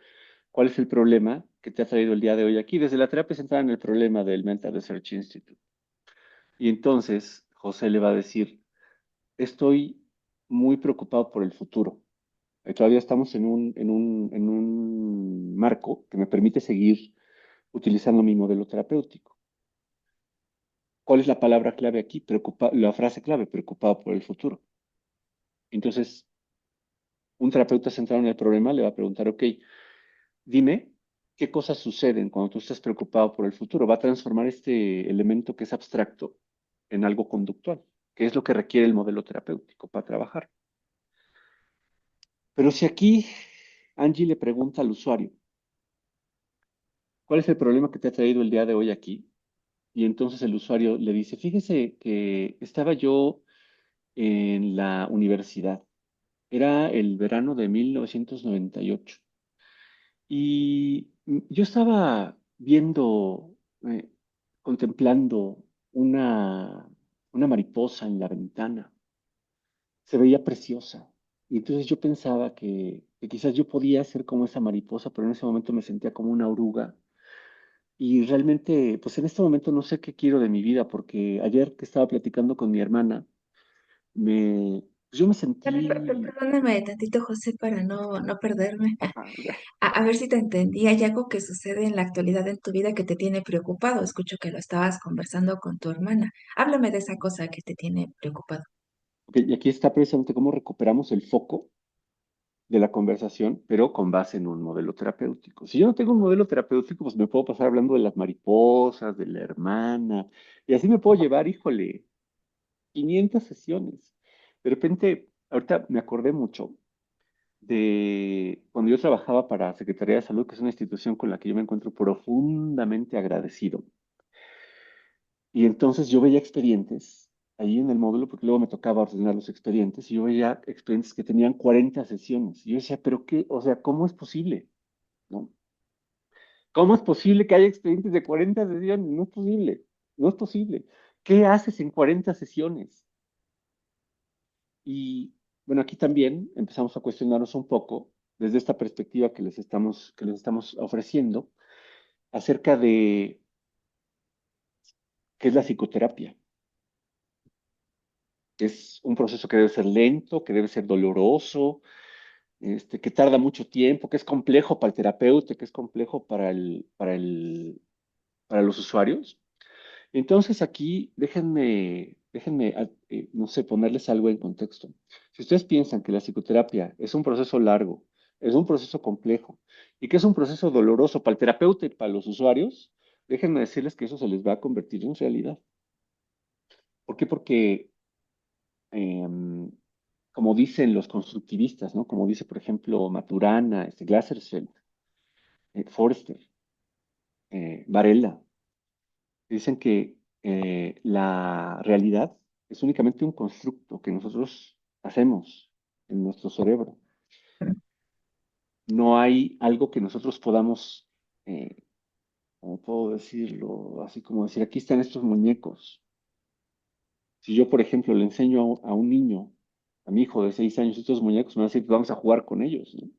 ¿cuál es el problema que te ha traído el día de hoy aquí? Desde la terapia centrada en el problema del Mental Research Institute. Y entonces José le va a decir, estoy muy preocupado por el futuro. Todavía estamos en un marco que me permite seguir utilizando mi modelo terapéutico. ¿Cuál es la palabra clave aquí? La frase clave, preocupado por el futuro. Entonces, un terapeuta centrado en el problema le va a preguntar, ok, dime qué cosas suceden cuando tú estás preocupado por el futuro. Va a transformar este elemento que es abstracto en algo conductual, que es lo que requiere el modelo terapéutico para trabajar. Pero si aquí Angie le pregunta al usuario, ¿cuál es el problema que te ha traído el día de hoy aquí? Y entonces el usuario le dice, fíjese que estaba yo en la universidad. Era el verano de 1998. Y yo estaba viendo, contemplando una, una mariposa en la ventana. Se veía preciosa. Y entonces yo pensaba que quizás yo podía ser como esa mariposa, pero en ese momento me sentía como una oruga. Y realmente, pues en este momento no sé qué quiero de mi vida, porque ayer que estaba platicando con mi hermana, pues yo me sentí, Perdóname tantito, José, para no perderme. ajá, A ver si te entendí. ¿Hay algo que sucede en la actualidad en tu vida que te tiene preocupado? Escucho que lo estabas conversando con tu hermana. Háblame de esa cosa que te tiene preocupado. ok, y aquí está precisamente cómo recuperamos el foco de la conversación, pero con base en un modelo terapéutico. Si yo no tengo un modelo terapéutico, pues me puedo pasar hablando de las mariposas, de la hermana, y así me puedo llevar, híjole, 500 sesiones. De repente, ahorita me acordé mucho de cuando yo trabajaba para Secretaría de Salud, que es una institución con la que yo me encuentro profundamente agradecido. Y entonces yo veía expedientes ahí en el módulo, porque luego me tocaba ordenar los expedientes, y yo veía expedientes que tenían 40 sesiones. Y yo decía, pero qué, o sea, ¿cómo es posible? ¿No? ¿Cómo es posible que haya expedientes de 40 sesiones? No es posible, no es posible. ¿Qué haces en 40 sesiones? Y bueno, aquí también empezamos a cuestionarnos un poco desde esta perspectiva que les estamos ofreciendo acerca de qué es la psicoterapia. Es un proceso que debe ser lento, que debe ser doloroso, que tarda mucho tiempo, que es complejo para el terapeuta, que es complejo para los usuarios. Entonces aquí déjenme, no sé, ponerles algo en contexto. Si ustedes piensan que la psicoterapia es un proceso largo, es un proceso complejo y que es un proceso doloroso para el terapeuta y para los usuarios, déjenme decirles que eso se les va a convertir en realidad. ¿Por qué? Porque, em, como dicen los constructivistas, ¿no? Como dice, por ejemplo, Maturana, Glasserfeld, Forster, Varela, dicen que la realidad es únicamente un constructo que nosotros hacemos en nuestro cerebro. No hay algo que nosotros podamos, ¿cómo puedo decirlo? Así como decir, aquí están estos muñecos. Si yo, por ejemplo, le enseño a un niño, a mi hijo de 6 años, estos muñecos, me va a decir, "Pues vamos a jugar con ellos, ¿no?". Si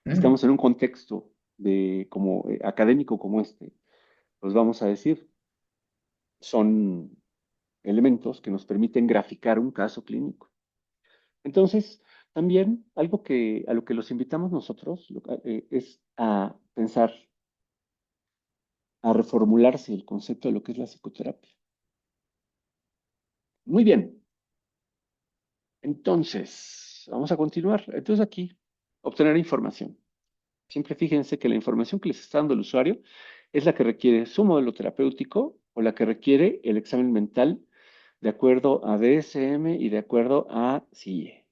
Ujú. estamos en un contexto de, como, académico como este, pues vamos a decir, son elementos que nos permiten graficar un caso clínico. Entonces, también algo a lo que los invitamos nosotros es a pensar, a reformularse el concepto de lo que es la psicoterapia. Muy bien, entonces, vamos a continuar. Entonces aquí, obtener información. Siempre fíjense que la información que les está dando el usuario es la que requiere su modelo terapéutico o la que requiere el examen mental de acuerdo a DSM y de acuerdo a CIE.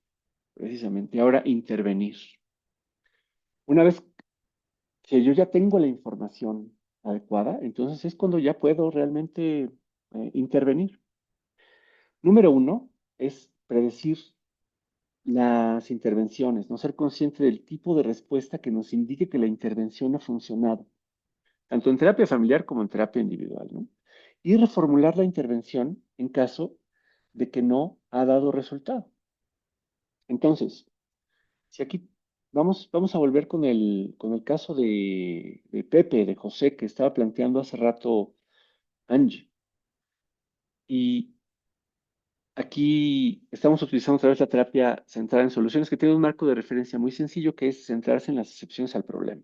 Precisamente, ahora intervenir. Una vez que yo ya tengo la información adecuada, entonces es cuando ya puedo realmente intervenir. Número uno es predecir las intervenciones, no ser consciente del tipo de respuesta que nos indique que la intervención ha funcionado, tanto en terapia familiar como en terapia individual, ¿no? Y reformular la intervención en caso de que no ha dado resultado. Entonces, si aquí vamos a volver con el caso de Pepe, de José, que estaba planteando hace rato Angie. Y aquí estamos utilizando otra vez la terapia centrada en soluciones que tiene un marco de referencia muy sencillo que es centrarse en las excepciones al problema.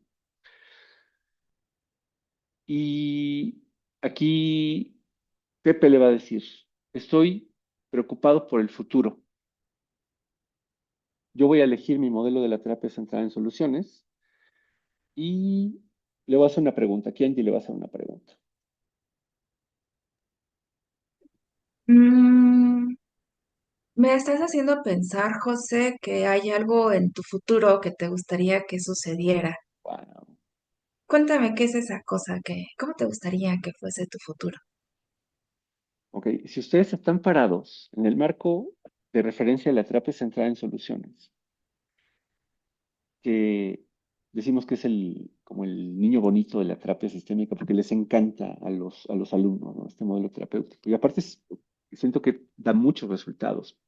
Y aquí Pepe le va a decir, estoy preocupado por el futuro. Yo voy a elegir mi modelo de la terapia centrada en soluciones y le voy a hacer una pregunta. Aquí Angie le va a hacer una pregunta. Mm, Me estás haciendo pensar, José, que hay algo en tu futuro que te gustaría que sucediera. Wow. Cuéntame qué es esa cosa ¿cómo te gustaría que fuese tu futuro? Ok, si ustedes están parados en el marco de referencia de la terapia centrada en soluciones, que decimos que es como el niño bonito de la terapia sistémica porque les encanta a los alumnos, ¿no? Este modelo terapéutico. Y aparte siento que da muchos resultados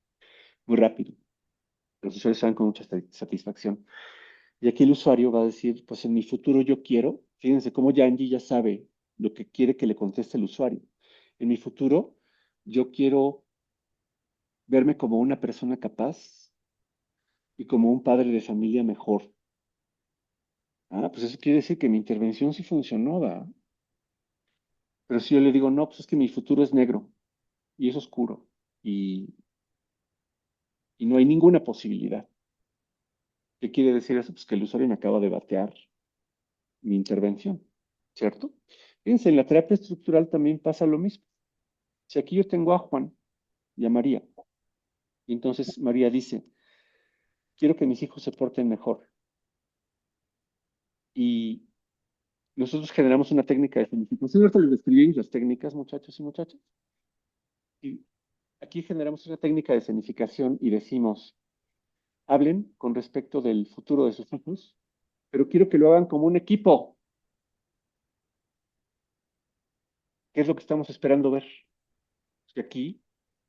muy rápido. Los usuarios salen con mucha satisfacción. Y aquí el usuario va a decir, pues en mi futuro yo quiero, fíjense cómo Yanji ya sabe lo que quiere que le conteste el usuario. En mi futuro yo quiero verme como una persona capaz y como un padre de familia mejor. Ah, pues eso quiere decir que mi intervención sí funcionó, ¿va? Pero si yo le digo, no, pues es que mi futuro es negro y es oscuro y, y no hay ninguna posibilidad. ¿Qué quiere decir eso? Pues que el usuario me acaba de batear mi intervención, ¿cierto? Fíjense, en la terapia estructural también pasa lo mismo. Si aquí yo tengo a Juan y a María, y entonces María dice, quiero que mis hijos se porten mejor. Y nosotros generamos una técnica de significación. Ahorita les describí las técnicas, muchachos y muchachas. Y aquí generamos una técnica de escenificación y decimos, hablen con respecto del futuro de sus hijos, pero quiero que lo hagan como un equipo. ¿Qué es lo que estamos esperando ver? Que aquí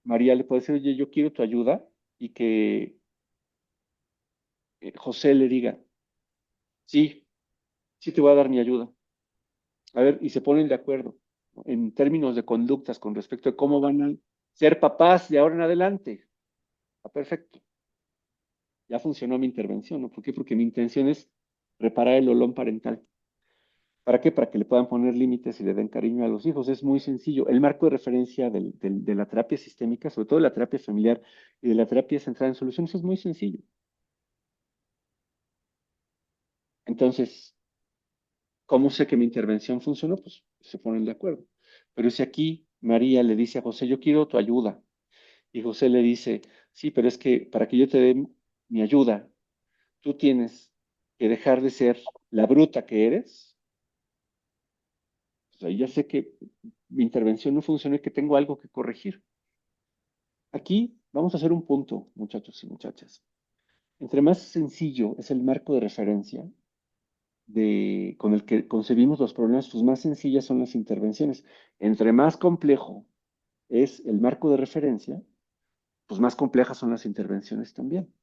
María le puede decir, oye, yo quiero tu ayuda y que José le diga, sí, sí te voy a dar mi ayuda. A ver, y se ponen de acuerdo, ¿no? En términos de conductas con respecto a cómo van a ser papás de ahora en adelante. Ah, perfecto, ya funcionó mi intervención, ¿no? ¿Por qué? Porque mi intención es reparar el olón parental. ¿Para qué? Para que le puedan poner límites y le den cariño a los hijos. Es muy sencillo. El marco de referencia de la terapia sistémica, sobre todo de la terapia familiar y de la terapia centrada en soluciones, es muy sencillo. Entonces, ¿cómo sé que mi intervención funcionó? Pues se ponen de acuerdo. Pero si aquí María le dice a José, yo quiero tu ayuda, y José le dice, sí, pero es que para que yo te dé mi ayuda, tú tienes que dejar de ser la bruta que eres, pues ahí ya sé que mi intervención no funcionó y que tengo algo que corregir. Aquí vamos a hacer un punto, muchachos y muchachas. Entre más sencillo es el marco de referencia con el que concebimos los problemas, pues más sencillas son las intervenciones. Entre más complejo es el marco de referencia, pues más complejas son las intervenciones también.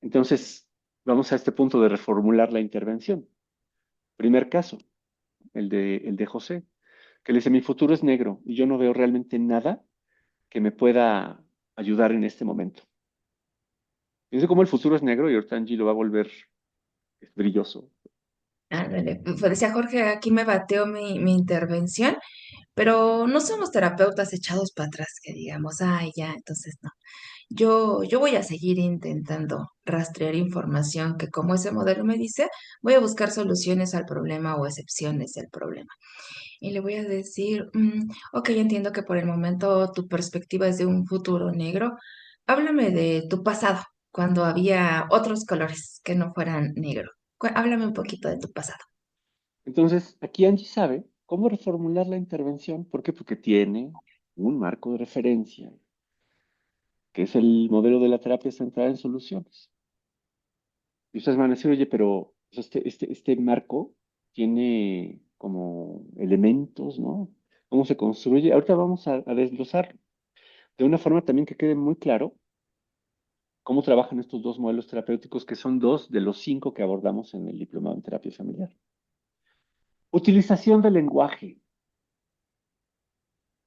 Entonces, vamos a este punto de reformular la intervención. Primer caso, el de José, que le dice, mi futuro es negro y yo no veo realmente nada que me pueda ayudar en este momento. Dice cómo el futuro es negro y ahorita Angie lo va a volver brilloso. Ándale, pues decía Jorge, aquí me bateó mi intervención, pero no somos terapeutas echados para atrás, que digamos, ay, ya, entonces no. Yo voy a seguir intentando rastrear información que, como ese modelo me dice, voy a buscar soluciones al problema o excepciones del problema. Y le voy a decir, ok, entiendo que por el momento tu perspectiva es de un futuro negro. Háblame de tu pasado, cuando había otros colores que no fueran negro. Háblame un poquito de tu pasado. Entonces, aquí Angie sabe cómo reformular la intervención. ¿Por qué? Porque tiene un marco de referencia, que es el modelo de la terapia centrada en soluciones. Y ustedes van a decir, oye, pero pues, este marco tiene como elementos, ¿no? ¿Cómo se construye? Ahorita vamos a desglosarlo. De una forma también que quede muy claro cómo trabajan estos dos modelos terapéuticos, que son dos de los cinco que abordamos en el diplomado en terapia familiar. Utilización del lenguaje.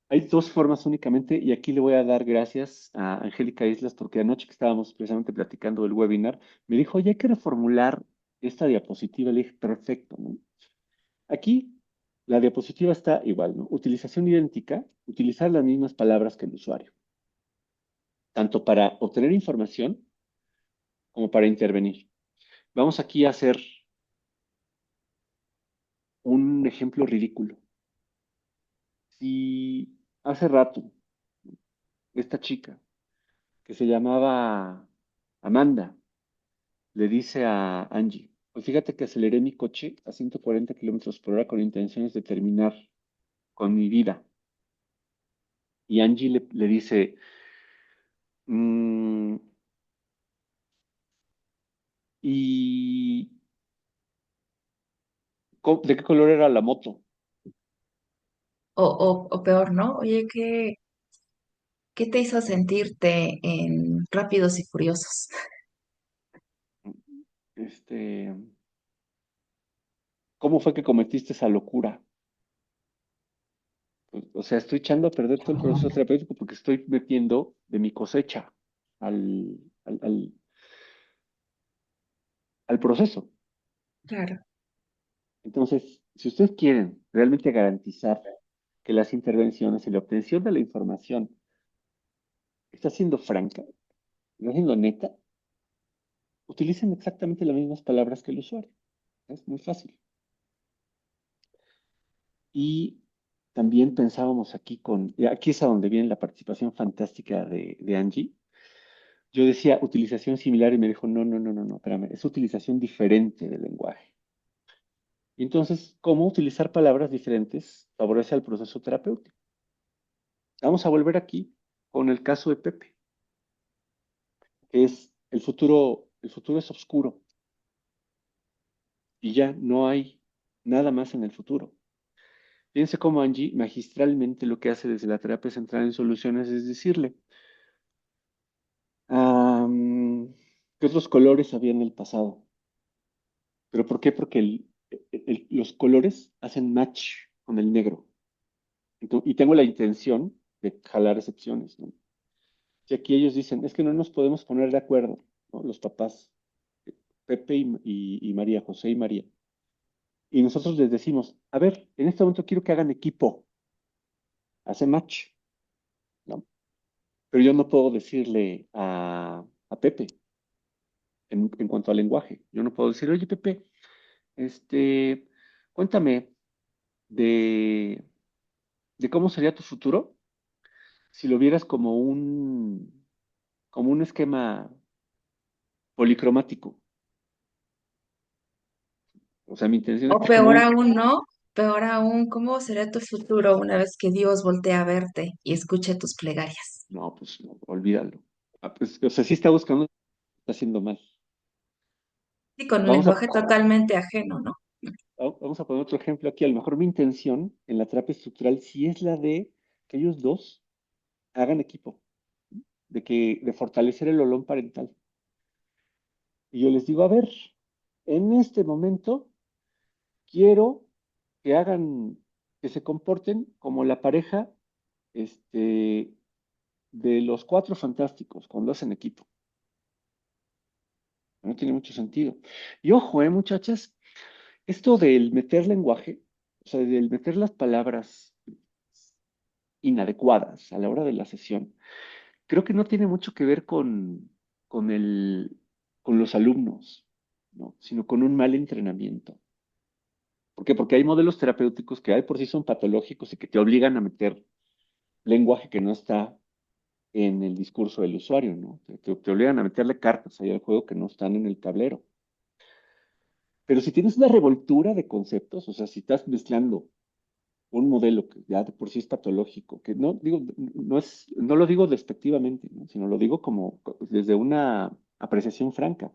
Hay dos formas únicamente, y aquí le voy a dar gracias a Angélica Islas, porque anoche que estábamos precisamente platicando del webinar, me dijo, oye, hay que reformular esta diapositiva. Le dije, perfecto, ¿no? Aquí la diapositiva está igual, ¿no? Utilización idéntica, utilizar las mismas palabras que el usuario, tanto para obtener información como para intervenir. Vamos aquí a hacer un ejemplo ridículo. Si hace rato esta chica, que se llamaba Amanda, le dice a Angie, pues fíjate que aceleré mi coche a 140 kilómetros por hora con intenciones de terminar con mi vida. Y Angie le dice, "Mm, ¿y de qué color era la moto?" o peor, ¿no? Oye, ¿qué te hizo sentirte en Rápidos y Furiosos? Este, ¿Cómo fue que cometiste esa locura? O sea, estoy echando a perder todo el proceso terapéutico porque estoy metiendo de mi cosecha al, al, al- al proceso. Claro. Entonces, si ustedes quieren realmente garantizar que las intervenciones y la obtención de la información está siendo franca, está siendo neta, utilicen exactamente las mismas palabras que el usuario. Es muy fácil. Y también pensábamos aquí es a donde viene la participación fantástica de Angie. Yo decía utilización similar y me dijo, no, no, no, no, no, espérame, es utilización diferente del lenguaje. Y entonces, ¿cómo utilizar palabras diferentes favorece al proceso terapéutico? Vamos a volver aquí con el caso de Pepe, que es el futuro es oscuro y ya no hay nada más en el futuro. Piense cómo Angie magistralmente lo que hace desde la terapia central en soluciones es decirle, Am, ¿qué otros colores había en el pasado? ¿Pero por qué? Porque los colores hacen match con el negro. Y tengo la intención de jalar excepciones, ¿no? Si aquí ellos dicen, es que no nos podemos poner de acuerdo, ¿no? Los papás, Pepe y María, José y María. Y nosotros les decimos, a ver, en este momento quiero que hagan equipo, hace match, ¿no? Pero yo no puedo decirle a Pepe en cuanto al lenguaje. Yo no puedo decir, oye, Pepe, Este, cuéntame de, de cómo sería tu futuro si lo vieras como un esquema policromático. O sea, mi intención es O que peor aún, ¿no? Peor aún, ¿cómo será tu futuro una vez que Dios voltee a verte y escuche tus plegarias? no, pues no, olvídalo. Pues, o sea, sí está buscando, está haciendo mal. Y con un Vamos a, lenguaje totalmente ajeno, ¿no? vamos a poner otro ejemplo aquí. A lo mejor mi intención en la terapia estructural sí es la de que ellos dos hagan equipo, de fortalecer el olón parental. Y yo les digo, a ver, en este momento quiero que hagan, que se comporten como la pareja este, de los cuatro fantásticos cuando hacen equipo. No tiene mucho sentido. Y ojo, muchachas, esto del meter lenguaje, o sea, del meter las palabras inadecuadas a la hora de la sesión, creo que no tiene mucho que ver con con los alumnos, ¿no? Sino con un mal entrenamiento. ¿Por qué? Porque hay modelos terapéuticos que hay por sí son patológicos y que te obligan a meter lenguaje que no está en el discurso del usuario, ¿no? Te obligan a meterle cartas ahí al juego que no están en el tablero. Pero si tienes una revoltura de conceptos, o sea, si estás mezclando un modelo que ya de por sí es patológico, que no digo, no lo digo despectivamente, ¿no? Sino lo digo como desde una apreciación franca.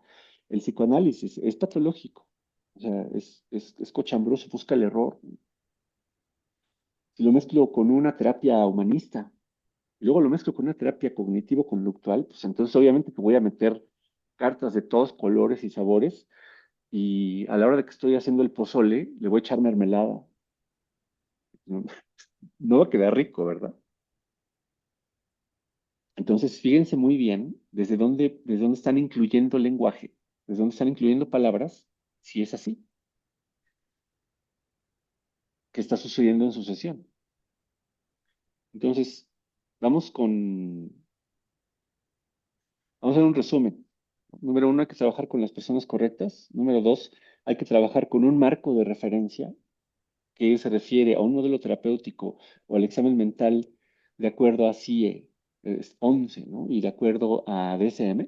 El psicoanálisis es patológico, o sea, es cochambroso, busca el error. Si lo mezclo con una terapia humanista, y luego lo mezclo con una terapia cognitivo-conductual, pues entonces obviamente que voy a meter cartas de todos colores y sabores y a la hora de que estoy haciendo el pozole, le voy a echar mermelada. No, no va a quedar rico, ¿verdad? Entonces, fíjense muy bien desde dónde están incluyendo lenguaje, desde dónde están incluyendo palabras, si es así, qué está sucediendo en su sesión. Entonces, vamos con, vamos a hacer un resumen. Número uno, hay que trabajar con las personas correctas. Número dos, hay que trabajar con un marco de referencia que se refiere a un modelo terapéutico o al examen mental de acuerdo a CIE es 11, ¿no? Y de acuerdo a DSM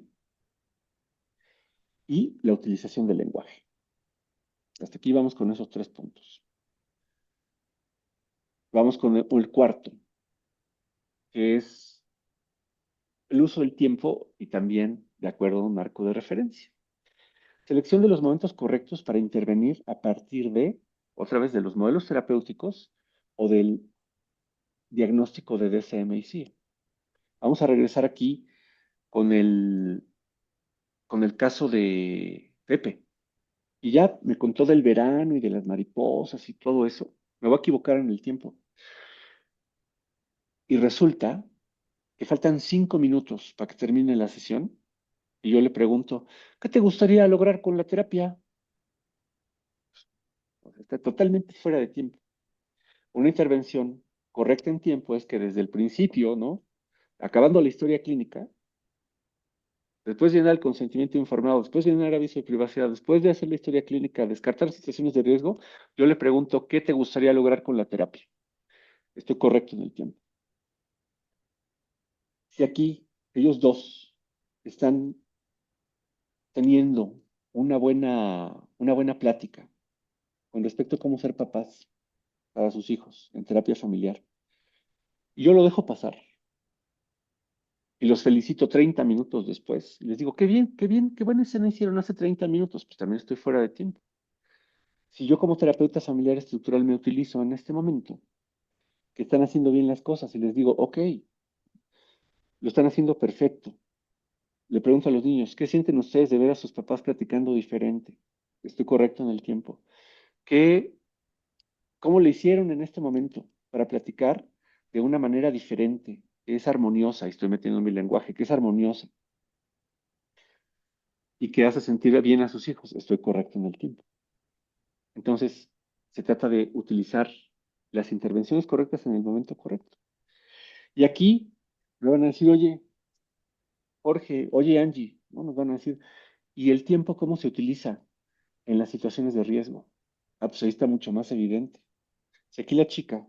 y la utilización del lenguaje. Hasta aquí vamos con esos tres puntos. Vamos con el cuarto, que es el uso del tiempo y también de acuerdo a un marco de referencia. Selección de los momentos correctos para intervenir a partir de, otra vez, de los modelos terapéuticos o del diagnóstico de DSM y SIE. Vamos a regresar aquí con el caso de Pepe. Y ya me contó del verano y de las mariposas y todo eso. Me voy a equivocar en el tiempo. Y resulta que faltan 5 minutos para que termine la sesión. Y yo le pregunto, ¿qué te gustaría lograr con la terapia? O sea, está totalmente fuera de tiempo. Una intervención correcta en tiempo es que desde el principio, ¿no? Acabando la historia clínica, después de llenar el consentimiento informado, después de llenar el aviso de privacidad, después de hacer la historia clínica, descartar situaciones de riesgo, yo le pregunto, ¿qué te gustaría lograr con la terapia? Estoy correcto en el tiempo. Si aquí ellos 2 están teniendo una buena plática con respecto a cómo ser papás para sus hijos en terapia familiar, y yo lo dejo pasar y los felicito 30 minutos después, y les digo, qué bien, qué buena escena hicieron hace 30 minutos, pues también estoy fuera de tiempo. Si yo como terapeuta familiar estructural me utilizo en este momento, que están haciendo bien las cosas, y les digo, ok, lo están haciendo perfecto. Le pregunto a los niños, ¿qué sienten ustedes de ver a sus papás platicando diferente? Estoy correcto en el tiempo. ¿Qué, cómo le hicieron en este momento para platicar de una manera diferente, que es armoniosa, y estoy metiendo mi lenguaje, que es armoniosa y que hace sentir bien a sus hijos? Estoy correcto en el tiempo. Entonces, se trata de utilizar las intervenciones correctas en el momento correcto. Y aquí me van a decir, oye, Jorge, oye, Angie, ¿no? Nos van a decir, ¿y el tiempo cómo se utiliza en las situaciones de riesgo? Ah, pues ahí está mucho más evidente. Si aquí la chica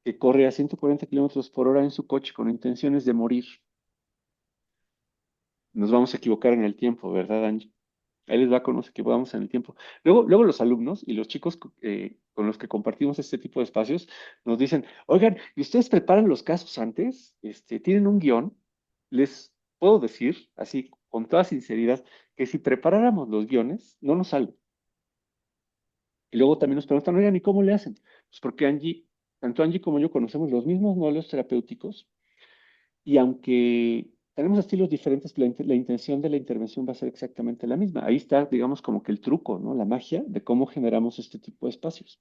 que corre a 140 kilómetros por hora en su coche con intenciones de morir, nos vamos a equivocar en el tiempo, ¿verdad, Angie? Ahí les va con los equivocamos en el tiempo. Luego los alumnos y los chicos con los que compartimos este tipo de espacios nos dicen, oigan, ¿y ustedes preparan los casos antes? ¿Tienen un guión? Les puedo decir, así, con toda sinceridad, que si preparáramos los guiones, no nos sale. Y luego también nos preguntan, oigan, ¿y cómo le hacen? Pues porque tanto Angie como yo conocemos los mismos modelos terapéuticos y aunque tenemos estilos diferentes, la intención de la intervención va a ser exactamente la misma. Ahí está, digamos, como que el truco, ¿no? La magia de cómo generamos este tipo de espacios,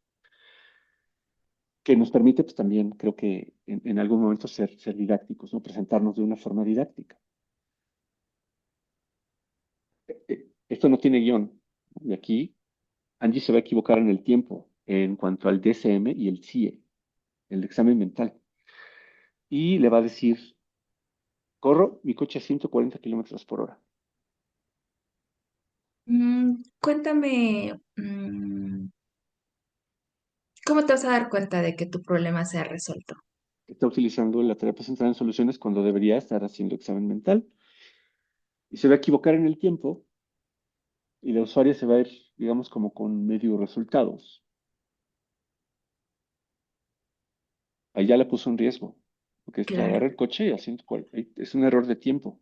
que nos permite, pues también, creo que en algún momento ser didácticos, ¿no? Presentarnos de una forma didáctica. Esto no tiene guión, ¿no? Y aquí Angie se va a equivocar en el tiempo en cuanto al DSM y el CIE, el examen mental. Y le va a decir, corro mi coche a 140 kilómetros por hora. Cuéntame, ¿cómo te vas a dar cuenta de que tu problema se ha resuelto? Está utilizando la terapia centrada en soluciones cuando debería estar haciendo examen mental y se va a equivocar en el tiempo y la usuaria se va a ir, digamos, como con medio resultados. Ahí ya la puso en riesgo, porque esto Claro. agarra el coche y a 140, es un error de tiempo.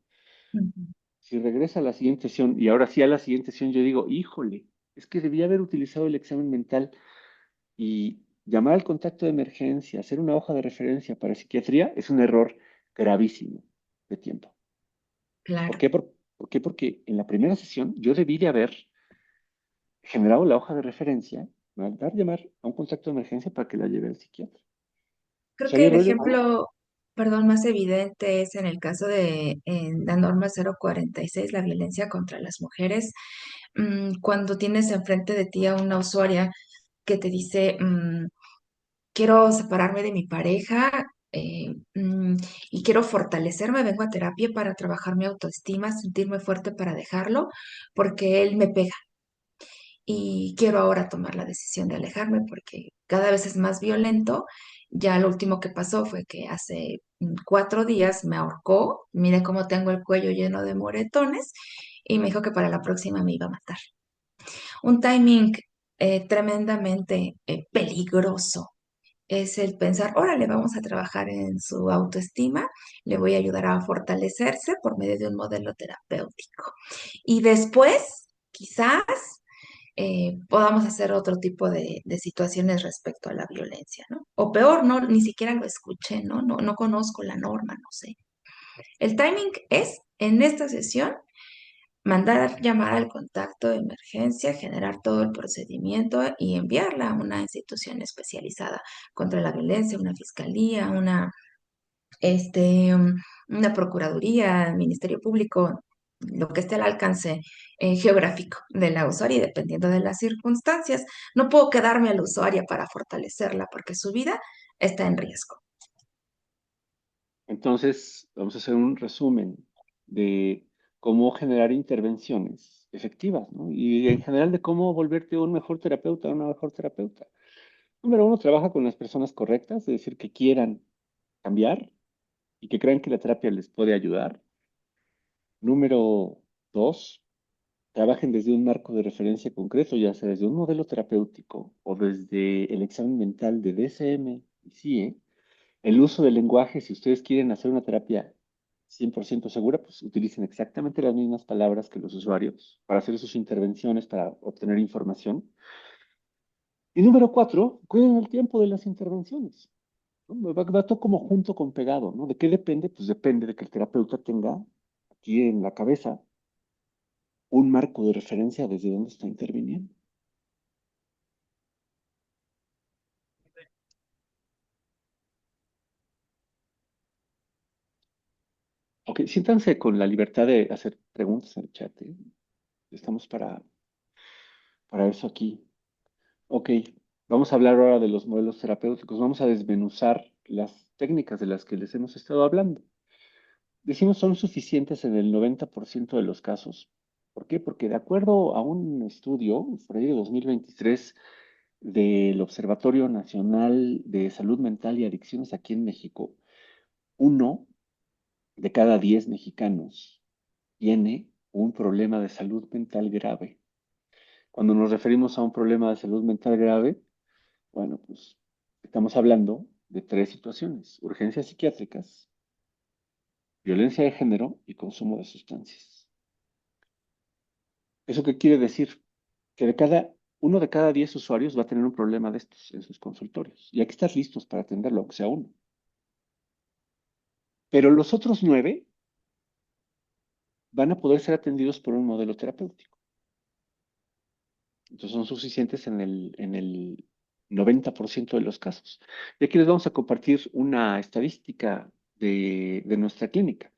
Ujú. Si regresa a la siguiente sesión y ahora sí a la siguiente sesión, yo digo, híjole, es que debía haber utilizado el examen mental y llamar al contacto de emergencia, hacer una hoja de referencia para psiquiatría, es un error gravísimo de tiempo. ¿Por Claro. qué? ¿Por qué? Porque en la primera sesión yo debí de haber generado la hoja de referencia, mandar llamar a un contacto de emergencia para que la lleve al psiquiatra. Creo Si hay que el errores, ejemplo, perdón, más evidente es en el caso de en la norma 046, la violencia contra las mujeres. Cuando tienes enfrente de ti a una usuaria que te dice, quiero separarme de mi pareja, y quiero fortalecerme, vengo a terapia para trabajar mi autoestima, sentirme fuerte para dejarlo, porque él me pega y quiero ahora tomar la decisión de alejarme porque cada vez es más violento. Ya lo último que pasó fue que hace 4 días me ahorcó, mire cómo tengo el cuello lleno de moretones y me dijo que para la próxima me iba a matar. Un timing tremendamente peligroso es el pensar, órale, vamos a trabajar en su autoestima, le voy a ayudar a fortalecerse por medio de un modelo terapéutico. Y después, quizás podamos hacer otro tipo de situaciones respecto a la violencia, ¿no? O peor, no, ni siquiera lo escuché, ¿no? No, no conozco la norma, no sé. El timing es, en esta sesión, mandar a llamar al contacto de emergencia, generar todo el procedimiento y enviarla a una institución especializada contra la violencia, una fiscalía, este, um, una procuraduría, Ministerio Público, lo que esté al alcance geográfico de la usuaria y dependiendo de las circunstancias. No puedo quedarme a la usuaria para fortalecerla porque su vida está en riesgo. Entonces, vamos a hacer un resumen de cómo generar intervenciones efectivas, ¿no? Y en general de cómo volverte un mejor terapeuta, una mejor terapeuta. Número uno, trabaja con las personas correctas, es decir, que quieran cambiar y que crean que la terapia les puede ayudar. Número dos, trabajen desde un marco de referencia concreto, ya sea desde un modelo terapéutico o desde el examen mental de DSM y CIE. El uso del lenguaje, si ustedes quieren hacer una terapia 100% segura, pues utilicen exactamente las mismas palabras que los usuarios para hacer sus intervenciones, para obtener información. Y número cuatro, cuiden el tiempo de las intervenciones, ¿no? Va todo como junto con pegado, ¿no? ¿De qué depende? Pues depende de que el terapeuta tenga aquí en la cabeza un marco de referencia desde donde está interviniendo. Ok, siéntanse con la libertad de hacer preguntas en el chat, ¿eh? Estamos para eso aquí. Ok, vamos a hablar ahora de los modelos terapéuticos. Vamos a desmenuzar las técnicas de las que les hemos estado hablando. Decimos son suficientes en el 90% de los casos. ¿Por qué? Porque de acuerdo a un estudio, por ahí de 2023, del Observatorio Nacional de Salud Mental y Adicciones aquí en México, uno de cada 10 mexicanos tiene un problema de salud mental grave. Cuando nos referimos a un problema de salud mental grave, bueno, pues estamos hablando de tres situaciones: urgencias psiquiátricas, violencia de género y consumo de sustancias. ¿Eso qué quiere decir? Que uno de cada 10 usuarios va a tener un problema de estos en sus consultorios y hay que estar listos para atenderlo, aunque sea uno. Pero los otros 9 van a poder ser atendidos por un modelo terapéutico. Entonces son suficientes en el 90% de los casos. Y aquí les vamos a compartir una estadística de nuestra clínica.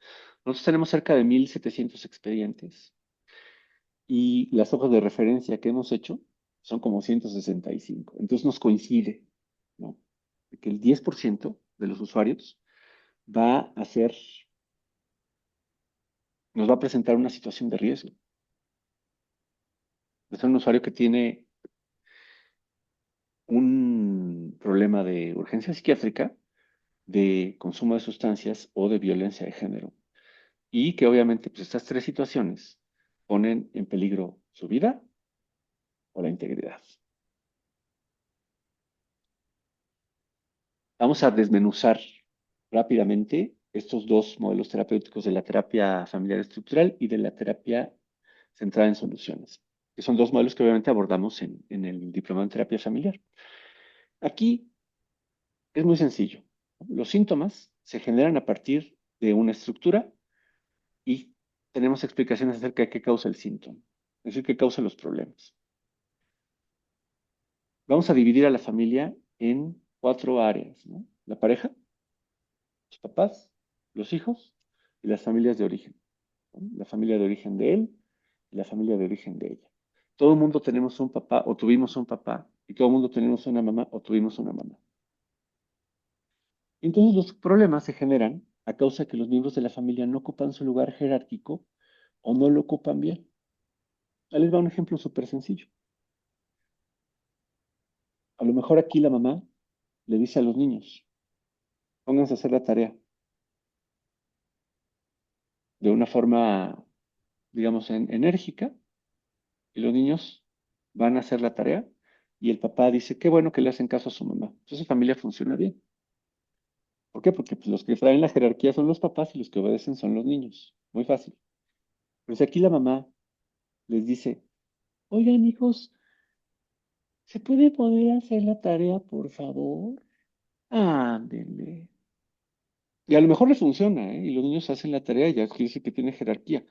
Nosotros tenemos cerca de 1,700 expedientes y las hojas de referencia que hemos hecho son como 165. Entonces nos coincide, ¿no? De que el 10% de los usuarios va a ser, nos va a presentar una situación de riesgo. Es un usuario que tiene un problema de urgencia psiquiátrica, de consumo de sustancias o de violencia de género. Y que obviamente pues, estas tres situaciones ponen en peligro su vida o la integridad. Vamos a desmenuzar rápidamente estos dos modelos terapéuticos de la terapia familiar estructural y de la terapia centrada en soluciones, que son dos modelos que obviamente abordamos en el diplomado en terapia familiar. Aquí es muy sencillo. Los síntomas se generan a partir de una estructura y tenemos explicaciones acerca de qué causa el síntoma, es decir, qué causa los problemas. Vamos a dividir a la familia en cuatro áreas, ¿no? La pareja, los papás, los hijos y las familias de origen, ¿no? La familia de origen de él y la familia de origen de ella. Todo el mundo tenemos un papá o tuvimos un papá y todo el mundo tenemos una mamá o tuvimos una mamá. Entonces los problemas se generan a causa de que los miembros de la familia no ocupan su lugar jerárquico o no lo ocupan bien. Ahí les va un ejemplo súper sencillo. A lo mejor aquí la mamá le dice a los niños, pónganse a hacer la tarea de una forma, digamos, enérgica, y los niños van a hacer la tarea y el papá dice, qué bueno que le hacen caso a su mamá. Entonces, esa familia funciona bien. ¿Por qué? Porque pues, los que traen la jerarquía son los papás y los que obedecen son los niños. Muy fácil. Pero si aquí la mamá les dice, oigan, hijos, ¿Se puede poder hacer la tarea, por favor? Ándele. Y a lo mejor le funciona, ¿eh? Y los niños hacen la tarea, ya que dice que tiene jerarquía.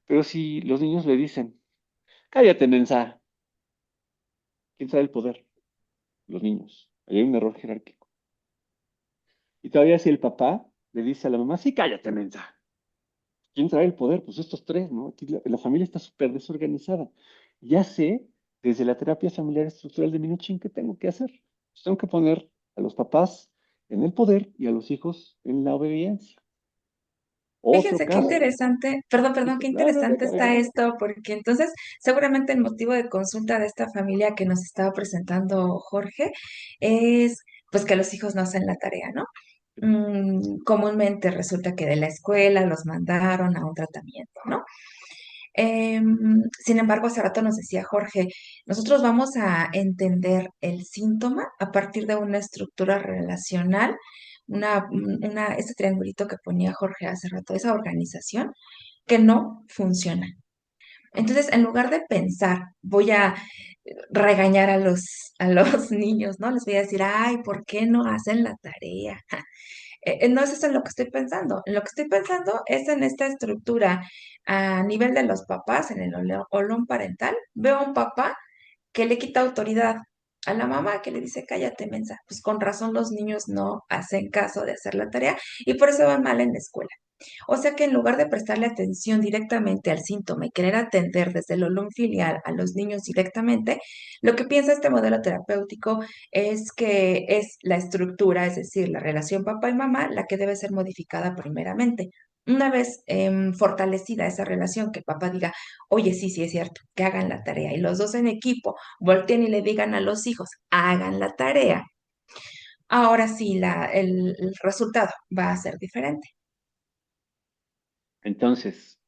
Pero si los niños le dicen, cállate, mensa, ¿quién trae el poder? Los niños. Ahí hay un error jerárquico. Y todavía si el papá le dice a la mamá, sí, cállate, mensa. ¿Quién trae el poder? Pues estos tres, ¿no? Aquí la familia está súper desorganizada. Ya sé, desde la terapia familiar estructural de Minuchin, ¿qué tengo que hacer? Pues tengo que poner a los papás en el poder y a los hijos en la obediencia. Otro Fíjense qué caso. interesante, perdón, qué No, no, interesante venga, está venga. esto, porque entonces seguramente el motivo de consulta de esta familia que nos estaba presentando Jorge es pues que los hijos no hacen la tarea, ¿no? Comúnmente resulta que de la escuela los mandaron a un tratamiento, ¿no? Sin embargo, hace rato nos decía Jorge, nosotros vamos a entender el síntoma a partir de una estructura relacional, este triangulito que ponía Jorge hace rato, esa organización que no funciona. Entonces, en lugar de pensar, voy a regañar a los niños, ¿no? Les voy a decir, ay, ¿por qué no hacen la tarea? No es eso en lo que estoy pensando. En lo que estoy pensando es en esta estructura a nivel de los papás, en el olón parental. Veo a un papá que le quita autoridad a la mamá, que le dice, cállate, mensa. Pues con razón los niños no hacen caso de hacer la tarea y por eso van mal en la escuela. O sea que en lugar de prestarle atención directamente al síntoma y querer atender desde el olón filial a los niños directamente, lo que piensa este modelo terapéutico es que es la estructura, es decir, la relación papá y mamá, la que debe ser modificada primeramente. Una vez fortalecida esa relación, que papá diga, oye, sí, sí es cierto, que hagan la tarea, y los dos en equipo volteen y le digan a los hijos, hagan la tarea. Ahora sí, el resultado va a ser diferente. Entonces,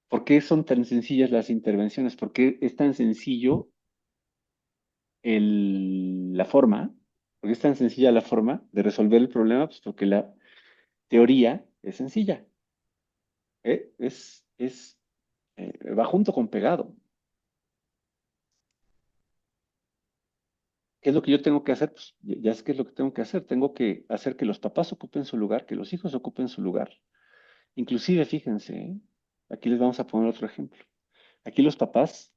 ¿por qué son tan sencillas las intervenciones? ¿Por qué es tan sencillo la forma? ¿Por qué es tan sencilla la forma de resolver el problema? Pues porque la teoría es sencilla, ¿eh? Va junto con pegado. ¿Qué es lo que yo tengo que hacer? Pues ya sé qué es lo que tengo que hacer. Tengo que hacer que los papás ocupen su lugar, que los hijos ocupen su lugar. Inclusive, fíjense, ¿eh? Aquí les vamos a poner otro ejemplo. Aquí los papás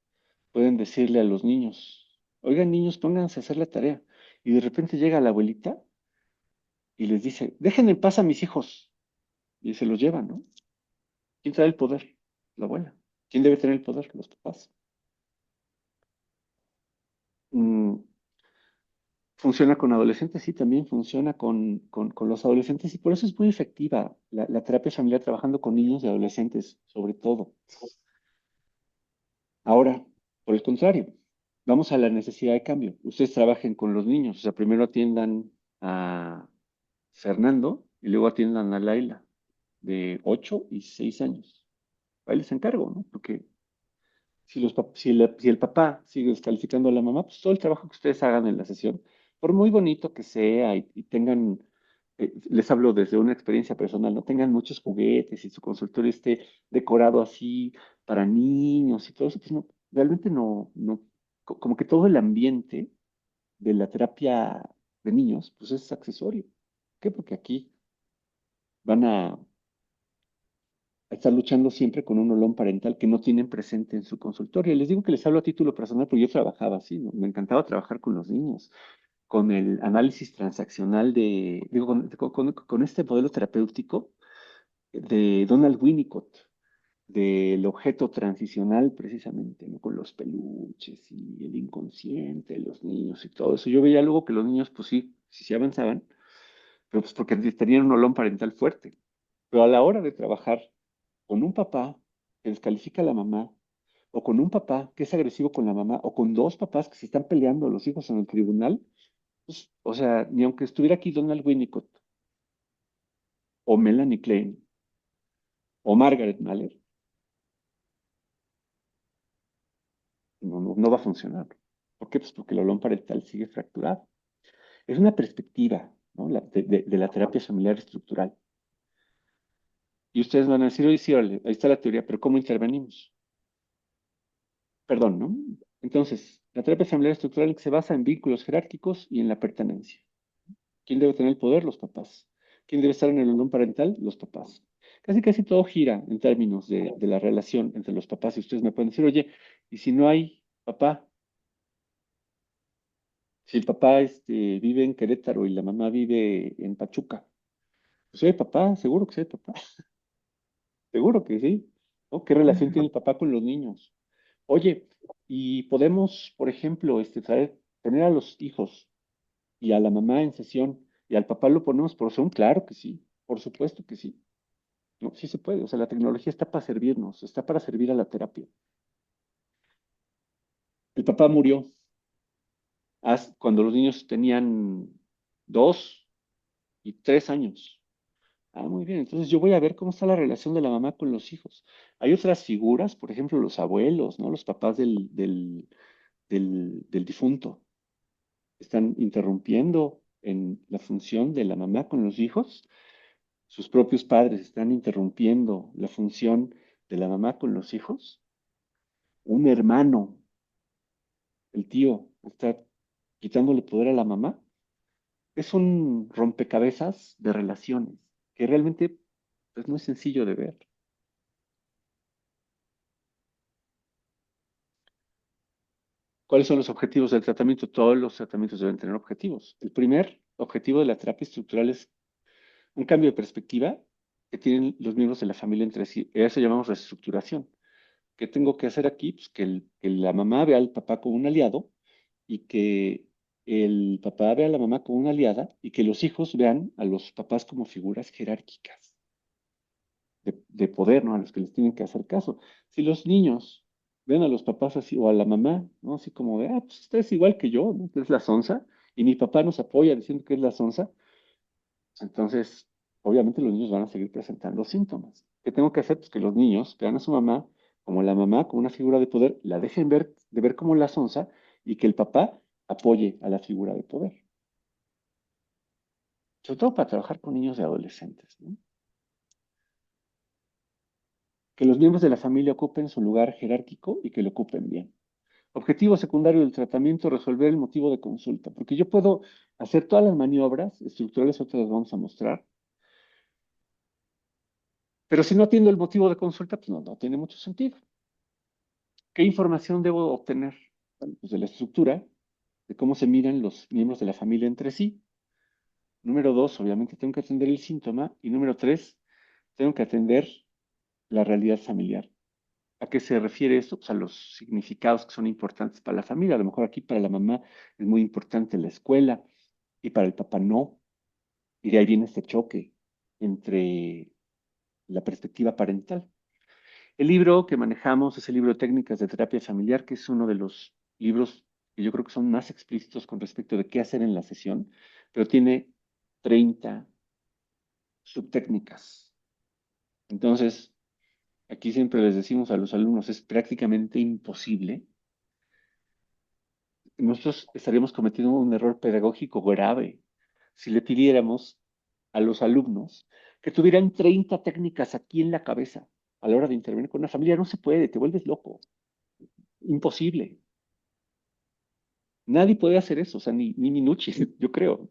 pueden decirle a los niños, oigan niños, pónganse a hacer la tarea. Y de repente llega la abuelita y les dice, dejen en paz a mis hijos. Y se los llevan, ¿no? ¿Quién trae el poder? La abuela. ¿Quién debe tener el poder? Los papás. Mm, ¿Funciona con adolescentes? Sí, también funciona con los adolescentes y por eso es muy efectiva la terapia familiar trabajando con niños y adolescentes, sobre todo. Ahora, por el contrario, vamos a la necesidad de cambio. Ustedes trabajen con los niños, o sea, primero atiendan a Fernando y luego atiendan a Laila, de 8 y 6 años. Ahí les encargo, ¿no? Porque si el papá sigue descalificando a la mamá, pues todo el trabajo que ustedes hagan en la sesión, por muy bonito que sea y tengan, les hablo desde una experiencia personal, no tengan muchos juguetes y su consultorio esté decorado así para niños y todo eso, pues no, realmente no, como que todo el ambiente de la terapia de niños, pues es accesorio. ¿Por qué? Porque aquí van a estar luchando siempre con un olón parental que no tienen presente en su consultorio. Les digo que les hablo a título personal porque yo trabajaba así, ¿no? Me encantaba trabajar con los niños, con el análisis transaccional digo, con este modelo terapéutico de Donald Winnicott, del objeto transicional precisamente, ¿no? Con los peluches y el inconsciente, los niños y todo eso. Yo veía luego que los niños, pues sí avanzaban, pero pues porque tenían un olón parental fuerte. Pero a la hora de trabajar con un papá que descalifica a la mamá, o con un papá que es agresivo con la mamá, o con dos papás que se están peleando los hijos en el tribunal, pues, o sea, ni aunque estuviera aquí Donald Winnicott, o Melanie Klein, o Margaret Mahler, no va a funcionar. ¿Por qué? Pues porque el olón parental sigue fracturado. Es una perspectiva, ¿no? De la terapia familiar estructural. Y ustedes van a decir, oye, sí, ahí está la teoría, pero ¿cómo intervenimos? Perdón, ¿no? Entonces, La terapia familiar estructural se basa en vínculos jerárquicos y en la pertenencia. ¿Quién debe tener el poder? Los papás. ¿Quién debe estar en el unión parental? Los papás. Casi, casi todo gira en términos de la relación entre los papás. Y ustedes me pueden decir, oye, ¿y si no hay papá? Si el papá vive en Querétaro y la mamá vive en Pachuca, pues si hay papá, seguro que sí hay papá, seguro que sí. ¿No? ¿Qué relación tiene el papá con los niños? Oye, y podemos, por ejemplo, tener a los hijos y a la mamá en sesión y al papá lo ponemos por Zoom, claro que sí, por supuesto que sí. No, sí se puede, o sea, la tecnología está para servirnos, está para servir a la terapia. El papá murió cuando los niños tenían 2 y 3 años. Ah, muy bien, entonces yo voy a ver cómo está la relación de la mamá con los hijos. Hay otras figuras, por ejemplo, los abuelos, ¿no? Los papás del difunto. Están interrumpiendo en la función de la mamá con los hijos. Sus propios padres están interrumpiendo la función de la mamá con los hijos. Un hermano, el tío, está quitándole poder a la mamá. Es un rompecabezas de relaciones que realmente pues, no es sencillo de ver. ¿Cuáles son los objetivos del tratamiento? Todos los tratamientos deben tener objetivos. El primer objetivo de la terapia estructural es un cambio de perspectiva que tienen los miembros de la familia entre sí. A eso llamamos reestructuración. ¿Qué tengo que hacer aquí? Pues que la mamá vea al papá como un aliado y que el papá vea a la mamá como una aliada y que los hijos vean a los papás como figuras jerárquicas de poder, ¿no? A los que les tienen que hacer caso. Si los niños ven a los papás así o a la mamá, ¿no? Así como de, pues usted es igual que yo, ¿no? Que es la sonza, y mi papá nos apoya diciendo que es la sonza, entonces, obviamente los niños van a seguir presentando síntomas. ¿Qué tengo que hacer? Pues que los niños vean a su mamá como la mamá, como una figura de poder, la dejen ver, de ver como la sonza y que el papá apoye a la figura de poder. Sobre todo para trabajar con niños y adolescentes, ¿no? Que los miembros de la familia ocupen su lugar jerárquico y que lo ocupen bien. Objetivo secundario del tratamiento, resolver el motivo de consulta, porque yo puedo hacer todas las maniobras estructurales, otras las vamos a mostrar, pero si no atiendo el motivo de consulta, pues no tiene mucho sentido. ¿Qué información debo obtener? Bueno, pues de la estructura, de cómo se miran los miembros de la familia entre sí. Número dos, obviamente tengo que atender el síntoma. Y número tres, tengo que atender la realidad familiar. ¿A qué se refiere esto? Pues a los significados que son importantes para la familia. A lo mejor aquí para la mamá es muy importante la escuela y para el papá no. Y de ahí viene este choque entre la perspectiva parental. El libro que manejamos es el libro de Técnicas de Terapia Familiar, que es uno de los libros que yo creo que son más explícitos con respecto de qué hacer en la sesión, pero tiene 30 subtécnicas. Entonces, aquí siempre les decimos a los alumnos, es prácticamente imposible. Nosotros estaríamos cometiendo un error pedagógico grave si le pidiéramos a los alumnos que tuvieran 30 técnicas aquí en la cabeza a la hora de intervenir con una familia. No se puede, te vuelves loco. Imposible. Nadie puede hacer eso, o sea, ni Minuchin, yo creo.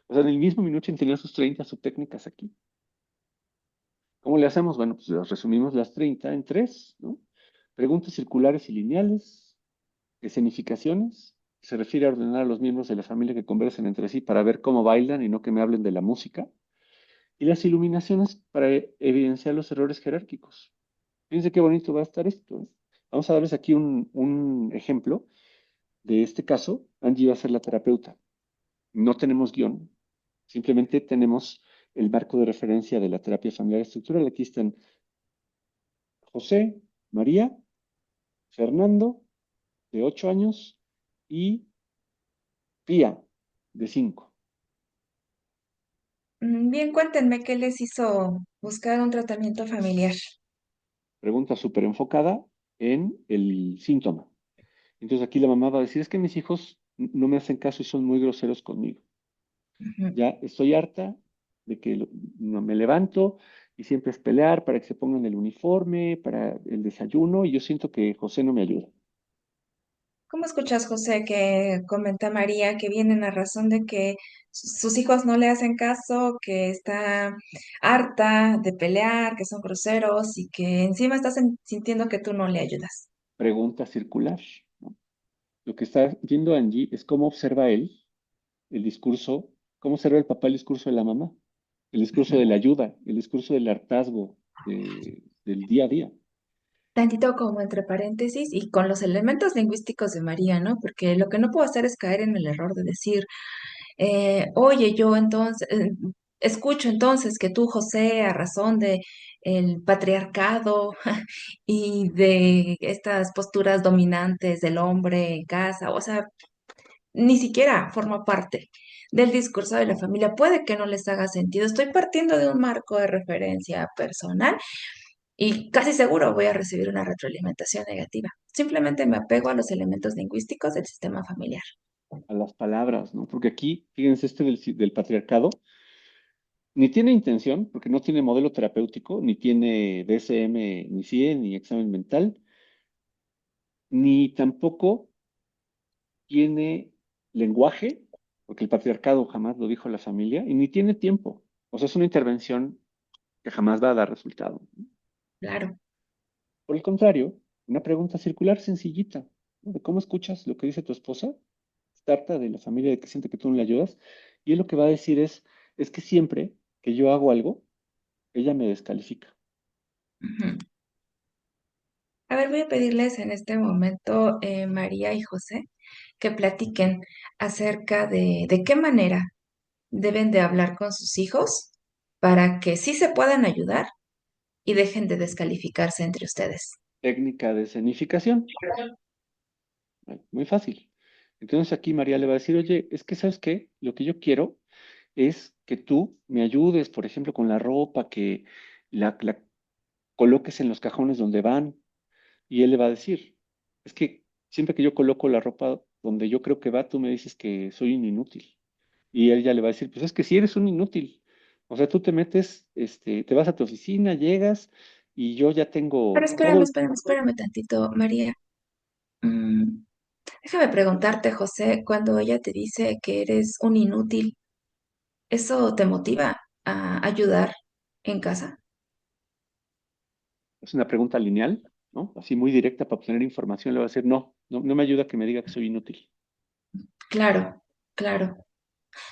O sea, ni el mismo Minuchin tenía sus 30 subtécnicas aquí. ¿Cómo le hacemos? Bueno, pues las resumimos las 30 en tres, ¿no? Preguntas circulares y lineales, escenificaciones, se refiere a ordenar a los miembros de la familia que conversen entre sí para ver cómo bailan y no que me hablen de la música, y las iluminaciones para evidenciar los errores jerárquicos. Fíjense qué bonito va a estar esto, ¿eh? Vamos a darles aquí un ejemplo de este caso. Angie va a ser la terapeuta. No tenemos guión, simplemente tenemos el marco de referencia de la terapia familiar estructural. Aquí están José, María, Fernando, de 8 años, y Pía, de 5. Bien, cuéntenme qué les hizo buscar un tratamiento familiar. Pregunta súper enfocada en el síntoma. Entonces aquí la mamá va a decir, es que mis hijos no me hacen caso y son muy groseros conmigo. Ujú. Ya estoy harta de que no me levanto y siempre es pelear para que se pongan el uniforme, para el desayuno, y yo siento que José no me ayuda. ¿Cómo escuchas, José, que comenta María que vienen a razón de que sus hijos no le hacen caso, que está harta de pelear, que son groseros y que encima está sintiendo que tú no le ayudas? Pregunta circular, ¿no? Lo que está viendo Angie es cómo observa él el discurso, cómo observa el papá el discurso de la mamá, el discurso de la ayuda, el discurso del hartazgo, del día a día. Tantito como entre paréntesis y con los elementos lingüísticos de María, ¿no? Porque lo que no puedo hacer es caer en el error de decir, oye, yo entonces, escucho entonces que tú, José, a razón de el patriarcado y de estas posturas dominantes del hombre en casa, o sea, ni siquiera forma parte del discurso de la familia. Puede que no les haga sentido. Estoy partiendo de un marco de referencia personal y casi seguro voy a recibir una retroalimentación negativa. Simplemente me apego a los elementos lingüísticos del sistema familiar. A las palabras, ¿no? Porque aquí, fíjense, del patriarcado, ni tiene intención, porque no tiene modelo terapéutico, ni tiene DSM, ni CIE, ni examen mental, ni tampoco tiene lenguaje, porque el patriarcado jamás lo dijo a la familia, y ni tiene tiempo. O sea, es una intervención que jamás va a dar resultado. Claro. Por el contrario, una pregunta circular sencillita, ¿no? De cómo escuchas lo que dice tu esposa, trata de la familia de que siente que tú no le ayudas, y él lo que va a decir es que siempre que yo hago algo, ella me descalifica. Ujú. A ver, voy a pedirles en este momento, María y José, que platiquen acerca de qué manera deben de hablar con sus hijos para que sí se puedan ayudar y dejen de descalificarse entre ustedes. Técnica de escenificación, muy fácil. Entonces aquí María le va a decir, oye, es que ¿sabes qué? Lo que yo quiero es que tú me ayudes, por ejemplo, con la ropa, que la coloques en los cajones donde van. Y él le va a decir, es que siempre que yo coloco la ropa donde yo creo que va, tú me dices que soy un inútil. Y él ya le va a decir, pues es que si eres un inútil. O sea, tú te metes, te vas a tu oficina, llegas y yo ya Pero tengo espérame, todo. espérame, espérame tantito, María. Mm, déjame preguntarte, José, cuando ella te dice que eres un inútil, ¿eso te motiva a ayudar en casa? Es una pregunta lineal, ¿no? Así muy directa para obtener información. Le va a decir, no, no, no me ayuda que me diga que soy inútil. Claro, claro.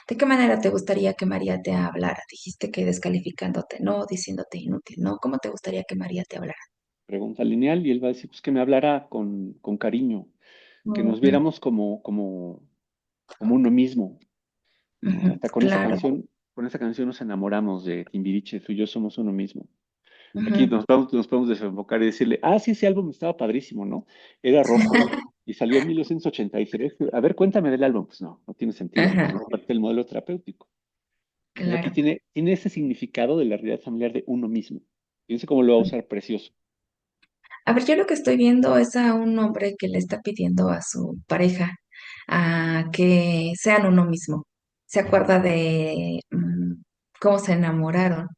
¿De qué manera te gustaría que María te hablara? Dijiste que descalificándote, no, diciéndote inútil, ¿no? ¿Cómo te gustaría que María te hablara? Pregunta lineal y él va a decir, pues que me hablara con cariño, que nos Ujú, viéramos como uno mismo, ¿no? ujú, Hasta claro. con esa canción nos enamoramos de Timbiriche, tú y yo somos uno mismo. Aquí Ujú. nos podemos desenfocar y decirle, ah, sí, ese álbum estaba padrísimo, ¿no? Era rojo y salió en 1983. A ver, cuéntame del álbum. Pues no, no tiene sentido, Ajá, porque no es parte del modelo terapéutico. Entonces aquí claro. tiene ese significado de la realidad familiar de uno mismo. Fíjense cómo lo va a usar precioso. A ver, yo lo que estoy viendo es a un hombre que le está pidiendo a su pareja que sean uno mismo. Se acuerda de cómo se enamoraron.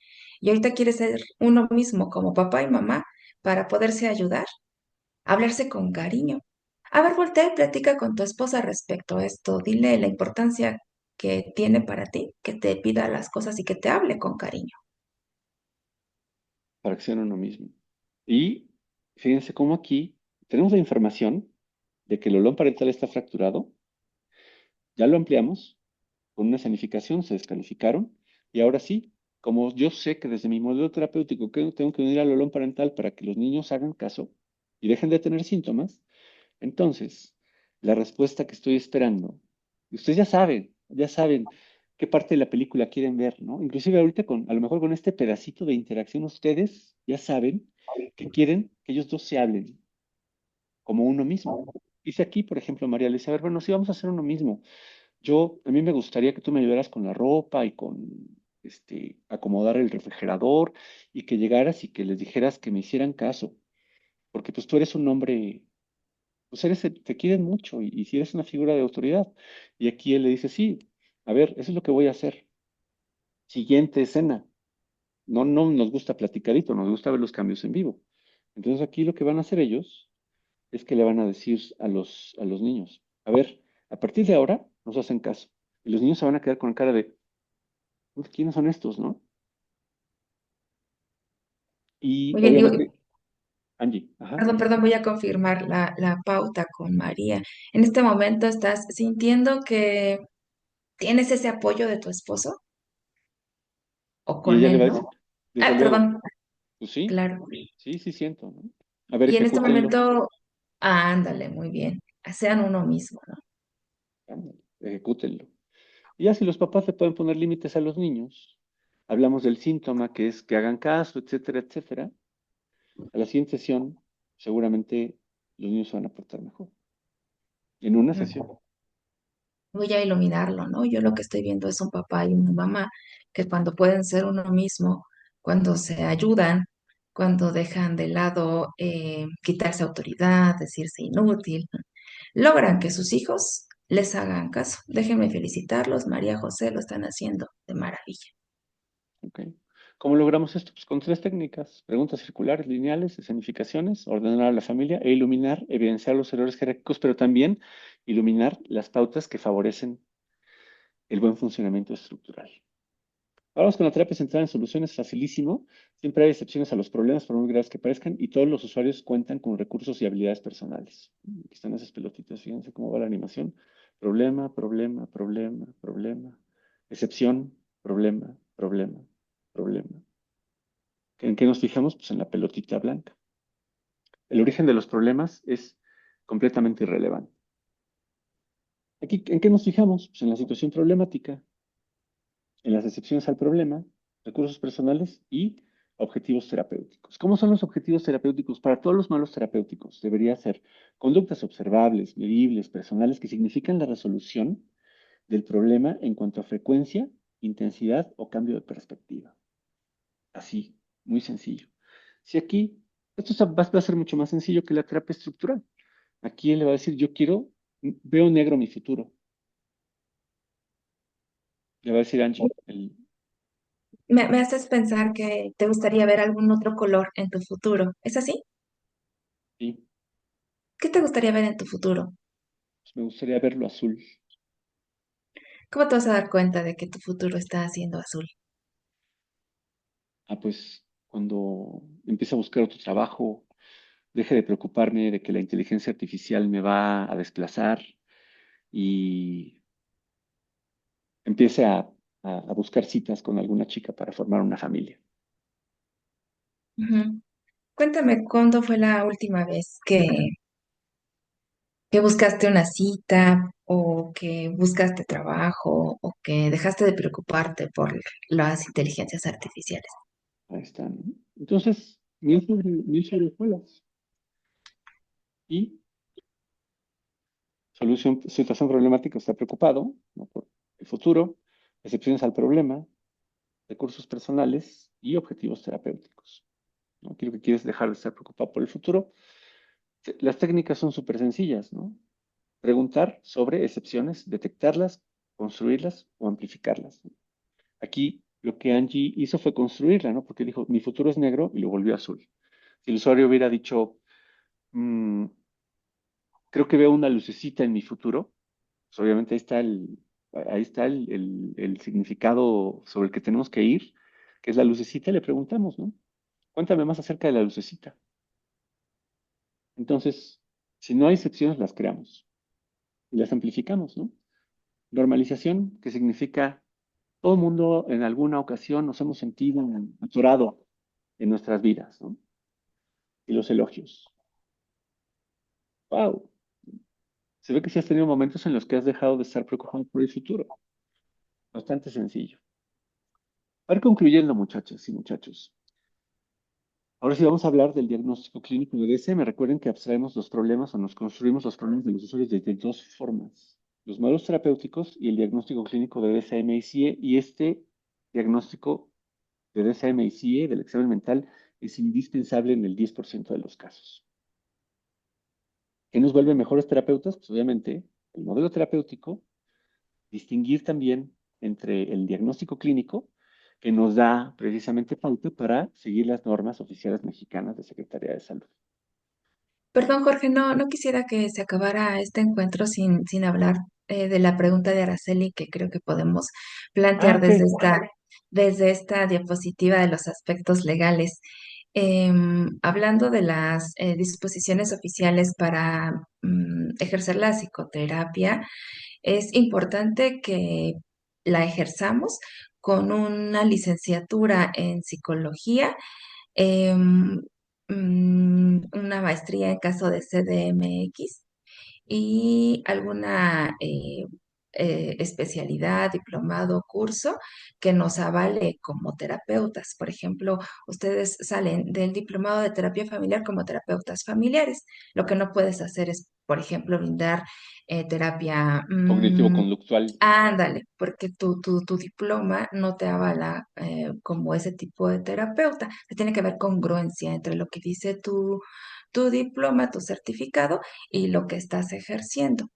Y ahorita quiere ser uno mismo como papá y mamá para poderse ayudar, hablarse con cariño. A ver, voltea y platica con tu esposa respecto a esto. Dile la importancia que tiene para ti, que te pida las cosas y que te hable con cariño. Para que sean uno mismo. Y fíjense cómo aquí tenemos la información de que el olón parental está fracturado, ya lo ampliamos con una sanificación, se descalificaron, y ahora sí, como yo sé que desde mi modelo terapéutico que tengo que unir al olón parental para que los niños hagan caso y dejen de tener síntomas, entonces la respuesta que estoy esperando, y ustedes ya saben qué parte de la película quieren ver, ¿no? Inclusive ahorita a lo mejor con este pedacito de interacción, ustedes ya saben que quieren que ellos dos se hablen como uno mismo. Dice aquí, por ejemplo, María le dice, a ver, bueno, sí, vamos a hacer uno mismo. A mí me gustaría que tú me ayudaras con la ropa y con, acomodar el refrigerador y que llegaras y que les dijeras que me hicieran caso, porque pues tú eres un hombre, pues te quieren mucho y si eres una figura de autoridad. Y aquí él le dice, sí, a ver, eso es lo que voy a hacer. Siguiente escena. No, no nos gusta platicadito, nos gusta ver los cambios en vivo. Entonces aquí lo que van a hacer ellos es que le van a decir a los niños, a ver, a partir de ahora nos hacen caso. Y los niños se van a quedar con cara de, "Uf, ¿quiénes son estos, no?" Y Muy bien, obviamente, Angie, ajá, perdón, voy a confirmar la pauta con María. En este momento estás sintiendo que tienes ese apoyo de tu esposo o y con ella le él, va a ¿no? decir, desde Ah, luego, perdón, pues sí, claro. sí, sí siento, ¿no? A ver, Y en este ejecútenlo, momento, ándale, muy bien. Sean uno mismo, ¿no? ándale, ejecútenlo. Y ya si los papás le pueden poner límites a los niños, hablamos del síntoma que es que hagan caso, etcétera, etcétera. A la siguiente sesión, seguramente los niños se van a portar mejor. En una sesión. Ujú. Voy a iluminarlo, ¿no? Yo lo que estoy viendo es un papá y una mamá que cuando pueden ser uno mismo, cuando se ayudan, cuando dejan de lado quitarse autoridad, decirse inútil, logran que sus hijos les hagan caso. Déjenme felicitarlos, María José lo están haciendo de maravilla. ¿Ok? ¿Cómo logramos esto? Pues con tres técnicas: preguntas circulares, lineales, escenificaciones, ordenar a la familia e iluminar, evidenciar los errores jerárquicos, pero también iluminar las pautas que favorecen el buen funcionamiento estructural. Vamos con la terapia centrada en soluciones, facilísimo. Siempre hay excepciones a los problemas, por muy graves que parezcan, y todos los usuarios cuentan con recursos y habilidades personales. Aquí están esas pelotitas, fíjense cómo va la animación. Problema, problema, problema, problema. Excepción, problema, problema, problema. ¿En qué nos fijamos? Pues en la pelotita blanca. El origen de los problemas es completamente irrelevante. Aquí, ¿en qué nos fijamos? Pues en la situación problemática, en las excepciones al problema, recursos personales y objetivos terapéuticos. ¿Cómo son los objetivos terapéuticos? Para todos los malos terapéuticos debería ser conductas observables, medibles, personales, que significan la resolución del problema en cuanto a frecuencia, intensidad o cambio de perspectiva. Así, muy sencillo. Si aquí, va a ser mucho más sencillo que la terapia estructural. Aquí él le va a decir, yo quiero, veo negro mi futuro. Le va a decir Angie, Me haces pensar que te gustaría ver algún otro color en tu futuro. ¿Es así? sí, ¿Qué te gustaría ver en tu futuro? pues me gustaría verlo azul. ¿Cómo te vas a dar cuenta de que tu futuro está siendo azul? Ah, pues cuando empiece a buscar otro trabajo, deje de preocuparme de que la inteligencia artificial me va a desplazar y empiece a buscar citas con alguna chica para formar una familia. Ujú. Cuéntame, ¿cuándo fue la última vez que buscaste una cita o que buscaste trabajo o que dejaste de preocuparte por las inteligencias artificiales? Ahí están, ¿no? Entonces, mil sobre hojuelas. Y situación problemática, está preocupado, ¿no?, por el futuro, excepciones al problema, recursos personales y objetivos terapéuticos, ¿no? Aquí lo que quieres es dejar de estar preocupado por el futuro. Las técnicas son súper sencillas, ¿no? Preguntar sobre excepciones, detectarlas, construirlas o amplificarlas, ¿no? Aquí lo que Angie hizo fue construirla, ¿no? Porque dijo, mi futuro es negro y lo volvió azul. Si el usuario hubiera dicho, "Mm, creo que veo una lucecita en mi futuro", pues obviamente ahí está el significado sobre el que tenemos que ir, que es la lucecita, y le preguntamos, ¿no? Cuéntame más acerca de la lucecita. Entonces, si no hay excepciones, las creamos y las amplificamos, ¿no? Normalización, que significa todo el mundo en alguna ocasión nos hemos sentido atorado en nuestras vidas, ¿no? Y los elogios. ¡Wow! Se ve que sí has tenido momentos en los que has dejado de estar preocupado por el futuro. Bastante sencillo. Para ir concluyendo, muchachas y muchachos, ahora sí vamos a hablar del diagnóstico clínico de DSM. Recuerden que abstraemos los problemas o nos construimos los problemas de los usuarios de dos formas: los modelos terapéuticos y el diagnóstico clínico de DSM y CIE. Y este diagnóstico de DSM y CIE del examen mental es indispensable en el 10% de los casos. ¿Qué nos vuelve mejores terapeutas? Pues obviamente el modelo terapéutico, distinguir también entre el diagnóstico clínico, que nos da precisamente pauta para seguir las normas oficiales mexicanas de Secretaría de Salud. Perdón, Jorge, no quisiera que se acabara este encuentro sin hablar de la pregunta de Araceli que creo que podemos Ah, plantear ok. desde esta diapositiva de los aspectos legales. Hablando de las disposiciones oficiales para ejercer la psicoterapia, es importante que la ejerzamos con una licenciatura en psicología, una maestría en caso de CDMX y alguna especialidad, diplomado, curso que nos avale como terapeutas. Por ejemplo, ustedes salen del diplomado de terapia familiar como terapeutas familiares. Lo que no puedes hacer es, por ejemplo, brindar terapia. Cognitivo-conductual. Ándale, porque tu diploma no te avala como ese tipo de terapeuta. Se tiene que haber congruencia entre lo que dice tu diploma, tu certificado y lo que estás ejerciendo,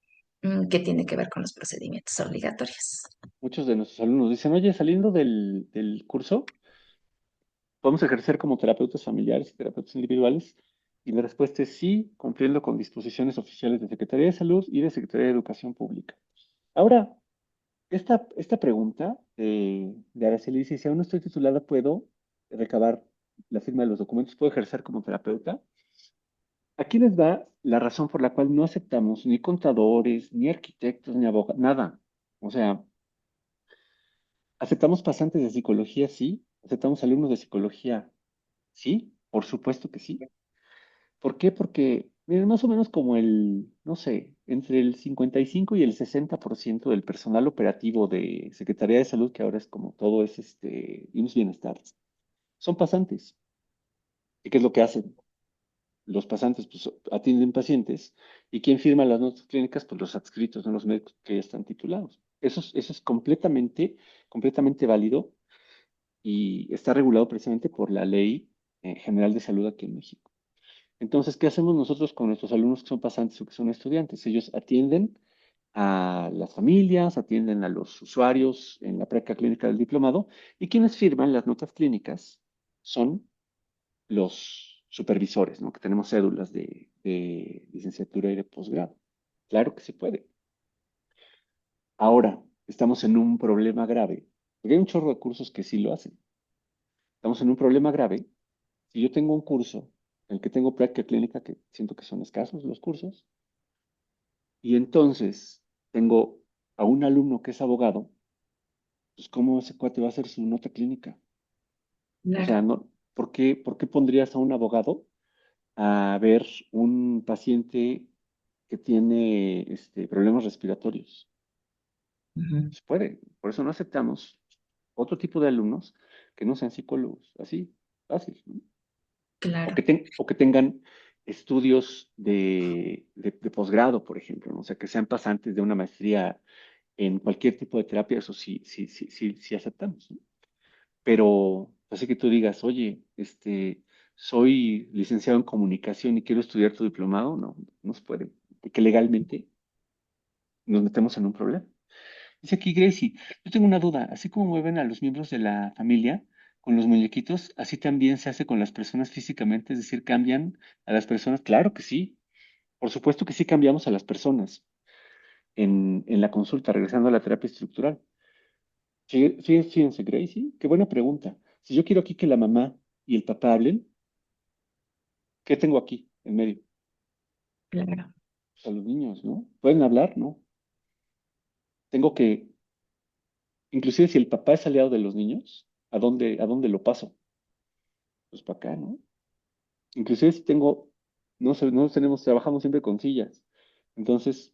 que tiene que ver con los procedimientos obligatorios. Muchos de nuestros alumnos dicen, oye, saliendo del curso, ¿podemos ejercer como terapeutas familiares y terapeutas individuales? Y la respuesta es sí, cumpliendo con disposiciones oficiales de Secretaría de Salud y de Secretaría de Educación Pública. Ahora, esta pregunta de Araceli dice, si aún no estoy titulada, ¿puedo recabar la firma de los documentos? ¿Puedo ejercer como terapeuta? Aquí les va la razón por la cual no aceptamos ni contadores, ni arquitectos, ni abogados, nada. O sea, aceptamos pasantes de psicología, sí. Aceptamos alumnos de psicología, sí. Por supuesto que sí. ¿Por qué? Porque, miren, más o menos como no sé, entre el 55 y el 60% del personal operativo de Secretaría de Salud, que ahora es como todo es IMSS Bienestar, son pasantes. ¿Y qué es lo que hacen? Los pasantes pues, atienden pacientes y quien firma las notas clínicas, pues los adscritos, no los médicos que ya están titulados. Eso es completamente válido y está regulado precisamente por la Ley General de Salud aquí en México. Entonces, ¿qué hacemos nosotros con nuestros alumnos que son pasantes o que son estudiantes? Ellos atienden a las familias, atienden a los usuarios en la práctica clínica del diplomado y quienes firman las notas clínicas son los supervisores, ¿no? Que tenemos cédulas de licenciatura y de posgrado. Claro que se puede. Ahora, estamos en un problema grave, porque hay un chorro de cursos que sí lo hacen. Estamos en un problema grave. Si yo tengo un curso en el que tengo práctica clínica, que siento que son escasos los cursos, y entonces tengo a un alumno que es abogado, pues ¿cómo ese cuate va a hacer su nota clínica? O Claro. sea, no, ¿por qué pondrías a un abogado a ver un paciente que tiene problemas respiratorios? Ujú. Se puede. Por eso no aceptamos otro tipo de alumnos que no sean psicólogos. Así, fácil, ¿no? O Claro. que tengan estudios de posgrado, por ejemplo, ¿no? O sea, que sean pasantes de una maestría en cualquier tipo de terapia, eso sí, sí, sí, sí, sí aceptamos, ¿no? Pero así que tú digas, oye, soy licenciado en comunicación y quiero estudiar tu diplomado, no, no se puede, porque legalmente nos metemos en un problema. Dice aquí Gracie, yo tengo una duda, así como mueven a los miembros de la familia con los muñequitos, así también se hace con las personas físicamente, es decir, cambian a las personas. Claro que sí, por supuesto que sí cambiamos a las personas en la consulta, regresando a la terapia estructural. Fíjense, Gracie, qué buena pregunta. Si yo quiero aquí que la mamá y el papá hablen, ¿qué tengo aquí en medio? Claro. Pues a los niños, ¿no? ¿Pueden hablar? ¿No? Tengo que, inclusive si el papá es aliado de los niños, ¿a dónde lo paso? Pues para acá, ¿no? Inclusive si tengo, no sé, no tenemos, trabajamos siempre con sillas. Entonces,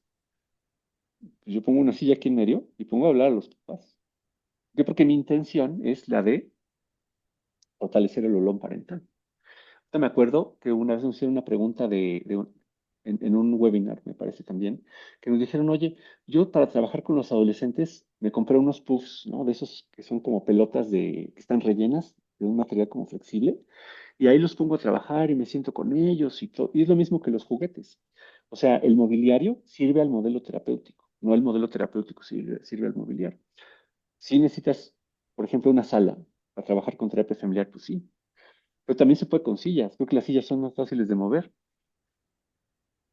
pues yo pongo una silla aquí en medio y pongo a hablar a los papás. ¿Por qué? Porque mi intención es la de fortalecer el olón parental. Ahorita me acuerdo que una vez nos hicieron una pregunta en un webinar, me parece también, que nos dijeron, oye, yo para trabajar con los adolescentes me compré unos puffs, ¿no? De esos que son como pelotas que están rellenas de un material como flexible, y ahí los pongo a trabajar y me siento con ellos y todo. Y es lo mismo que los juguetes. O sea, el mobiliario sirve al modelo terapéutico, no el modelo terapéutico sirve al mobiliario. Si necesitas, por ejemplo, una sala para trabajar con terapia familiar, pues sí, pero también se puede con sillas. Creo que las sillas son más fáciles de mover.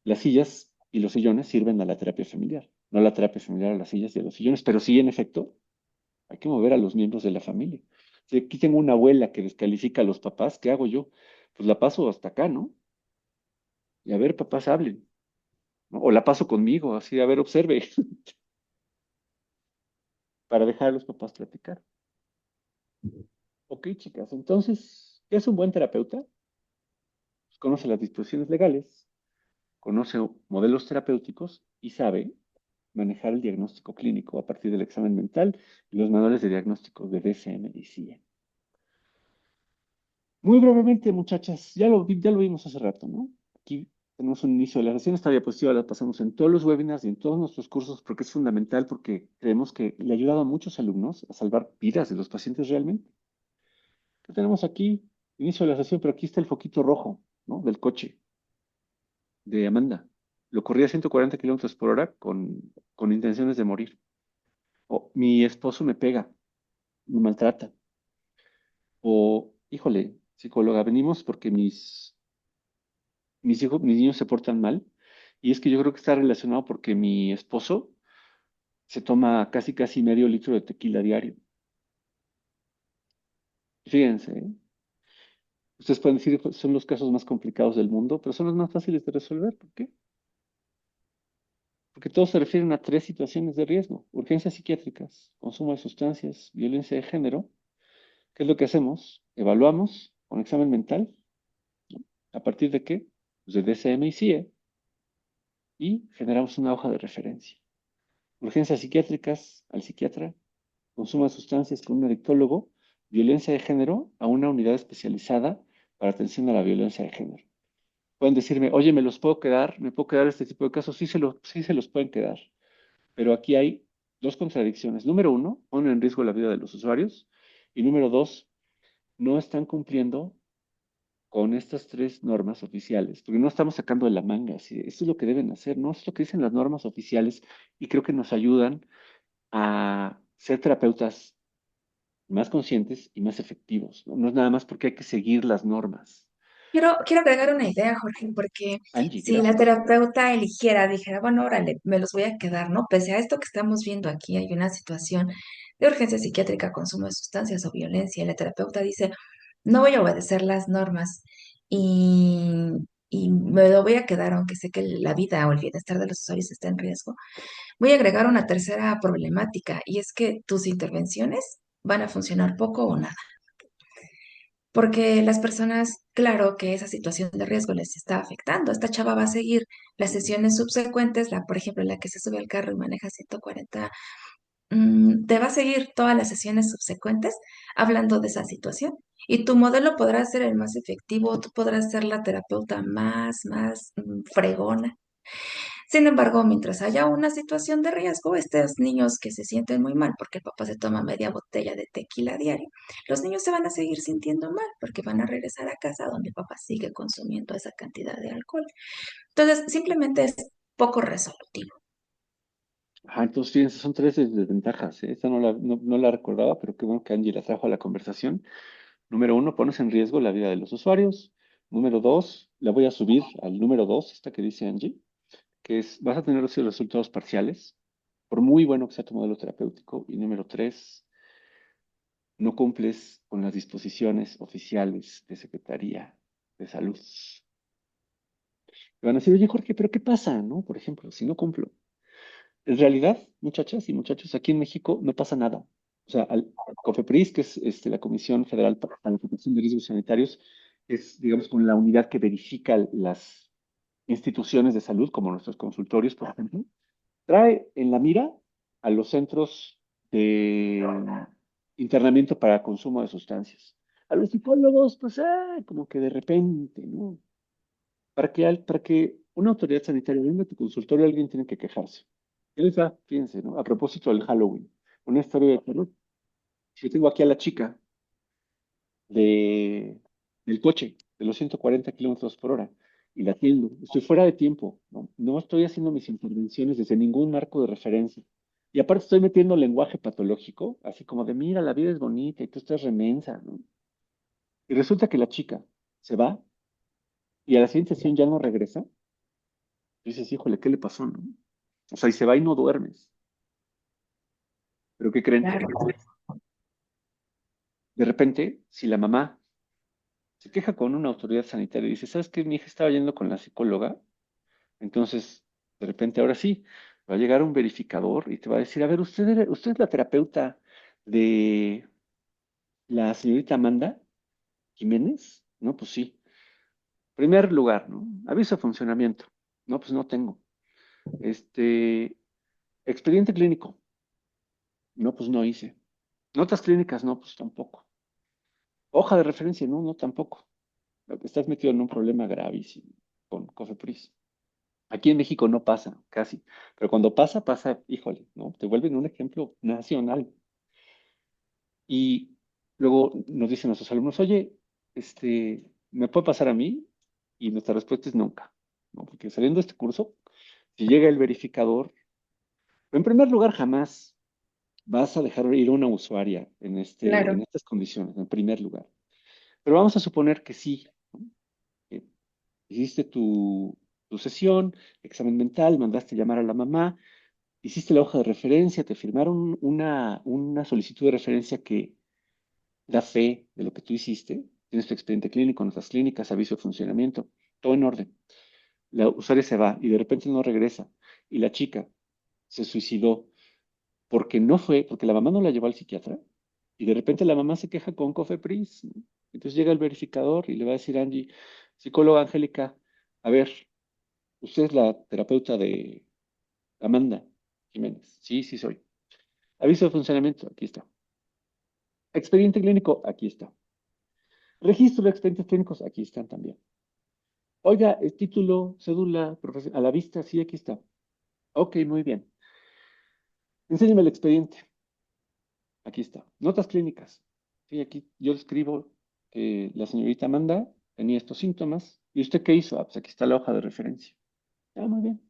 Las sillas y los sillones sirven a la terapia familiar, no a la terapia familiar a las sillas y a los sillones, pero sí, en efecto, hay que mover a los miembros de la familia. Si aquí tengo una abuela que descalifica a los papás, ¿qué hago yo? Pues la paso hasta acá, ¿no? Y a ver, papás, hablen, ¿no? O la paso conmigo, así, a ver, observe, para dejar a los papás platicar. Ok, chicas, entonces, ¿qué es un buen terapeuta? Pues conoce las disposiciones legales, conoce modelos terapéuticos y sabe manejar el diagnóstico clínico a partir del examen mental y los manuales de diagnóstico de DSM y CIE. Muy brevemente, muchachas, ya lo vimos hace rato, ¿no? Aquí tenemos un inicio de la sesión. Esta diapositiva la pasamos en todos los webinars y en todos nuestros cursos porque es fundamental, porque creemos que le ha ayudado a muchos alumnos a salvar vidas de los pacientes realmente. ¿Qué tenemos aquí? Inicio de la sesión, pero aquí está el foquito rojo, ¿no? Del coche de Amanda. Lo corría a 140 kilómetros por hora con intenciones de morir. O mi esposo me pega, me maltrata. O, híjole, psicóloga, venimos porque mis niños se portan mal. Y es que yo creo que está relacionado porque mi esposo se toma casi, casi medio litro de tequila diario. Fíjense, ¿eh? Ustedes pueden decir que son los casos más complicados del mundo, pero son los más fáciles de resolver. ¿Por qué? Porque todos se refieren a tres situaciones de riesgo: urgencias psiquiátricas, consumo de sustancias, violencia de género. ¿Qué es lo que hacemos? Evaluamos con examen mental. ¿A partir de qué? Pues de DSM y CIE, y generamos una hoja de referencia. Urgencias psiquiátricas al psiquiatra, consumo de sustancias con un adictólogo, violencia de género a una unidad especializada para atención a la violencia de género. Pueden decirme, oye, ¿me los puedo quedar? ¿Me puedo quedar este tipo de casos? Sí se los pueden quedar. Pero aquí hay dos contradicciones. Número uno, ponen en riesgo la vida de los usuarios. Y número dos, no están cumpliendo con estas tres normas oficiales, porque no estamos sacando de la manga. ¿Sí? Esto es lo que deben hacer, ¿no? Esto es lo que dicen las normas oficiales y creo que nos ayudan a ser terapeutas más conscientes y más efectivos, ¿no? No es nada más porque hay que seguir las normas. Quiero agregar una idea, Jorge, porque Angie, si la gracias. terapeuta eligiera, dijera, bueno, órale, me los voy a quedar, ¿no? Pese a esto que estamos viendo aquí, hay una situación de urgencia psiquiátrica, consumo de sustancias o violencia, y la terapeuta dice, no voy a obedecer las normas y, y me lo voy a quedar, aunque sé que la vida o el bienestar de los usuarios está en riesgo. Voy a agregar una tercera problemática, y es que tus intervenciones van a funcionar poco o nada. Porque las personas, claro que esa situación de riesgo les está afectando. Esta chava va a seguir las sesiones subsecuentes, por ejemplo, la que se sube al carro y maneja 140, te va a seguir todas las sesiones subsecuentes hablando de esa situación. Y tu modelo podrá ser el más efectivo, tú podrás ser la terapeuta más fregona. Sin embargo, mientras haya una situación de riesgo, estos niños que se sienten muy mal porque el papá se toma media botella de tequila diario, los niños se van a seguir sintiendo mal porque van a regresar a casa donde el papá sigue consumiendo esa cantidad de alcohol. Entonces, simplemente es poco resolutivo. Ajá, entonces fíjense, son tres desventajas, ¿eh? Esta no la recordaba, pero qué bueno que Angie la trajo a la conversación. Número uno, pones en riesgo la vida de los usuarios. Número dos, la voy a subir al número dos, esta que dice Angie, que es, vas a tener los resultados parciales, por muy bueno que sea tu modelo terapéutico. Y número tres, no cumples con las disposiciones oficiales de Secretaría de Salud. Me van a decir, oye, Jorge, pero ¿qué pasa, no? Por ejemplo, si no cumplo. En realidad, muchachas y muchachos, aquí en México no pasa nada. O sea, al COFEPRIS, que es la Comisión Federal para la Protección de Riesgos Sanitarios, es, digamos, con la unidad que verifica las instituciones de salud, como nuestros consultorios, por ejemplo, trae en la mira a los centros de internamiento para consumo de sustancias. A los psicólogos, pues, como que de repente, ¿no? Para que una autoridad sanitaria venga a tu consultorio, alguien tiene que quejarse. Y les va, fíjense, ¿no? A propósito del Halloween, una historia de terror. Yo tengo aquí a la chica de, del coche, de los 140 kilómetros por hora, y la atiendo. Estoy fuera de tiempo, ¿no? No estoy haciendo mis intervenciones desde ningún marco de referencia. Y aparte estoy metiendo lenguaje patológico, así como de, mira, la vida es bonita y tú estás remensa, ¿no? Y resulta que la chica se va y a la siguiente sesión ya no regresa Dices, híjole, ¿qué le pasó, no? O sea, y se va y no duermes. ¿Pero qué creen? Claro, De repente, si la mamá se queja con una autoridad sanitaria y dice, ¿sabes qué? Mi hija estaba yendo con la psicóloga, entonces, de repente, ahora sí, va a llegar un verificador y te va a decir, a ver, ¿usted es la terapeuta de la señorita Amanda Jiménez? No, pues sí. Primer lugar, ¿no? Aviso de funcionamiento. No, pues no tengo. Este, expediente clínico. No, pues no hice. Notas clínicas, no, pues tampoco. Hoja de referencia, no, no tampoco. Estás metido en un problema gravísimo con COFEPRIS. Aquí en México no pasa, casi. Pero cuando pasa, pasa, híjole, ¿no? Te vuelven un ejemplo nacional. Y luego nos dicen nuestros alumnos, oye, ¿me puede pasar a mí? Y nuestra respuesta es nunca, ¿no? Porque saliendo de este curso, si llega el verificador, en primer lugar, jamás vas a dejar ir a una usuaria en claro. estas condiciones, en primer lugar. Pero vamos a suponer que sí, ¿no? Que hiciste tu sesión, examen mental, mandaste llamar a la mamá, hiciste la hoja de referencia, te firmaron una solicitud de referencia que da fe de lo que tú hiciste, tienes tu expediente clínico, notas clínicas, aviso de funcionamiento, todo en orden. La usuaria se va y de repente no regresa y la chica se suicidó porque no fue, porque la mamá no la llevó al psiquiatra y de repente la mamá se queja con Cofepris, ¿no? Entonces llega el verificador y le va a decir a Angie, psicóloga Angélica, a ver, usted es la terapeuta de Amanda Jiménez. Sí, sí soy. Aviso de funcionamiento, aquí está. Expediente clínico, aquí está. Registro de expedientes clínicos, aquí están también. Oiga, el título, cédula, a la vista, sí, aquí está. Ok, muy bien. Enséñeme el expediente. Aquí está. Notas clínicas. Sí, aquí yo escribo que la señorita Amanda tenía estos síntomas. ¿Y usted qué hizo? Ah, pues aquí está la hoja de referencia. Ah, muy bien.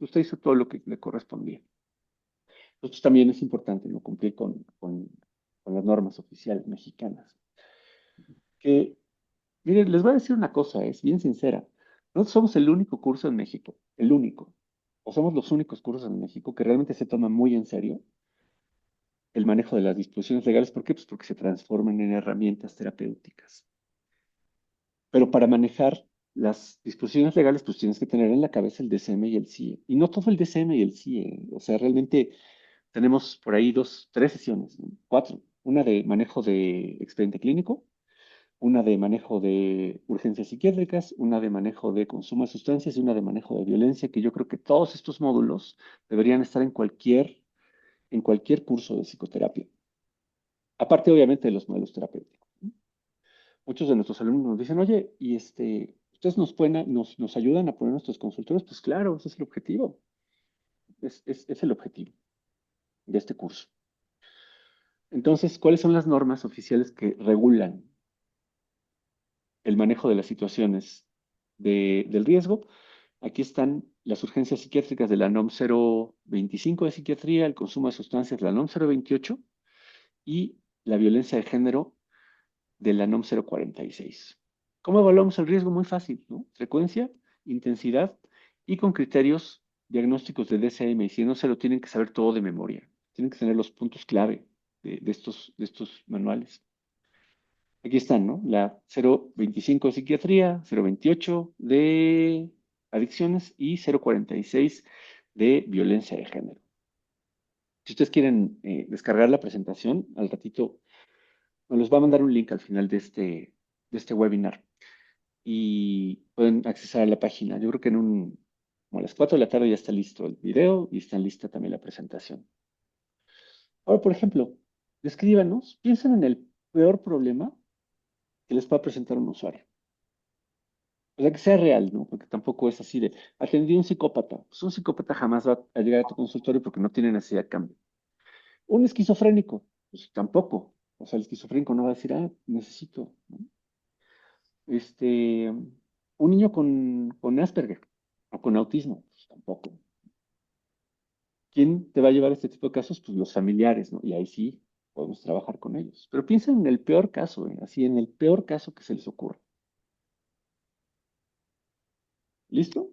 Usted hizo todo lo que le correspondía. Entonces también es importante, ¿no? Cumplir con las normas oficiales mexicanas. Que, miren, les voy a decir una cosa, es bien sincera. Nosotros somos el único curso en México, el único. O somos los únicos cursos en México que realmente se toma muy en serio el manejo de las disposiciones legales. ¿Por qué? Pues porque se transforman en herramientas terapéuticas. Pero para manejar las disposiciones legales, pues tienes que tener en la cabeza el DCM y el CIE. Y no todo el DCM y el CIE. O sea, realmente tenemos por ahí tres sesiones, ¿no? Cuatro. Una de manejo de expediente clínico, una de manejo de urgencias psiquiátricas, una de manejo de consumo de sustancias y una de manejo de violencia, que yo creo que todos estos módulos deberían estar en cualquier curso de psicoterapia. Aparte, obviamente, de los modelos terapéuticos, ¿no? Muchos de nuestros alumnos nos dicen, oye, y ¿ustedes nos ayudan a poner nuestros consultorios? Pues claro, ese es el objetivo. Es el objetivo de este curso. Entonces, ¿cuáles son las normas oficiales que regulan el manejo de las situaciones del riesgo? Aquí están las urgencias psiquiátricas de la NOM 025 de psiquiatría, el consumo de sustancias de la NOM 028 y la violencia de género de la NOM 046. ¿Cómo evaluamos el riesgo? Muy fácil, ¿no? Frecuencia, intensidad y con criterios diagnósticos de DSM. Y si no se lo tienen que saber todo de memoria, tienen que tener los puntos clave de estos manuales. Aquí están, ¿no? La 025 de psiquiatría, 028 de adicciones y 046 de violencia de género. Si ustedes quieren descargar la presentación, al ratito nos los va a mandar un link al final de este webinar y pueden acceder a la página. Yo creo que como a las 4 de la tarde ya está listo el video y está lista también la presentación. Ahora, por ejemplo, descríbanos, piensen en el peor problema que les va a presentar un usuario. O sea, que sea real, ¿no? Porque tampoco es así de, atendí a un psicópata. Pues un psicópata jamás va a llegar a tu consultorio porque no tiene necesidad de cambio. Un esquizofrénico, pues tampoco. O sea, el esquizofrénico no va a decir, necesito, ¿no? Un niño con Asperger o con autismo, pues tampoco. ¿Quién te va a llevar a este tipo de casos? Pues los familiares, ¿no? Y ahí sí podemos trabajar con ellos. Pero piensa en el peor caso, así en el peor caso que se les ocurra. ¿Listo?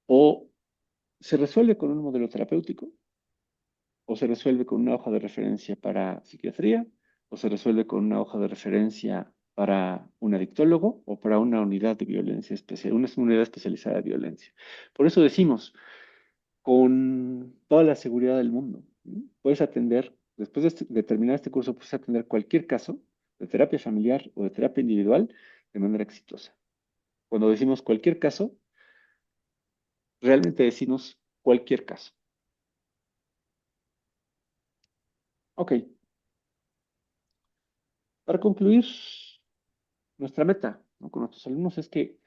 O se resuelve con un modelo terapéutico, o se resuelve con una hoja de referencia para psiquiatría, o se resuelve con una hoja de referencia para un adictólogo o para una unidad de violencia especial, una unidad especializada de violencia. Por eso decimos, con toda la seguridad del mundo, ¿no? Puedes atender, después de terminar este curso, puedes atender cualquier caso de terapia familiar o de terapia individual de manera exitosa. Cuando decimos cualquier caso, realmente decimos cualquier caso. Ok, para concluir, nuestra meta, ¿no?, con nuestros alumnos es que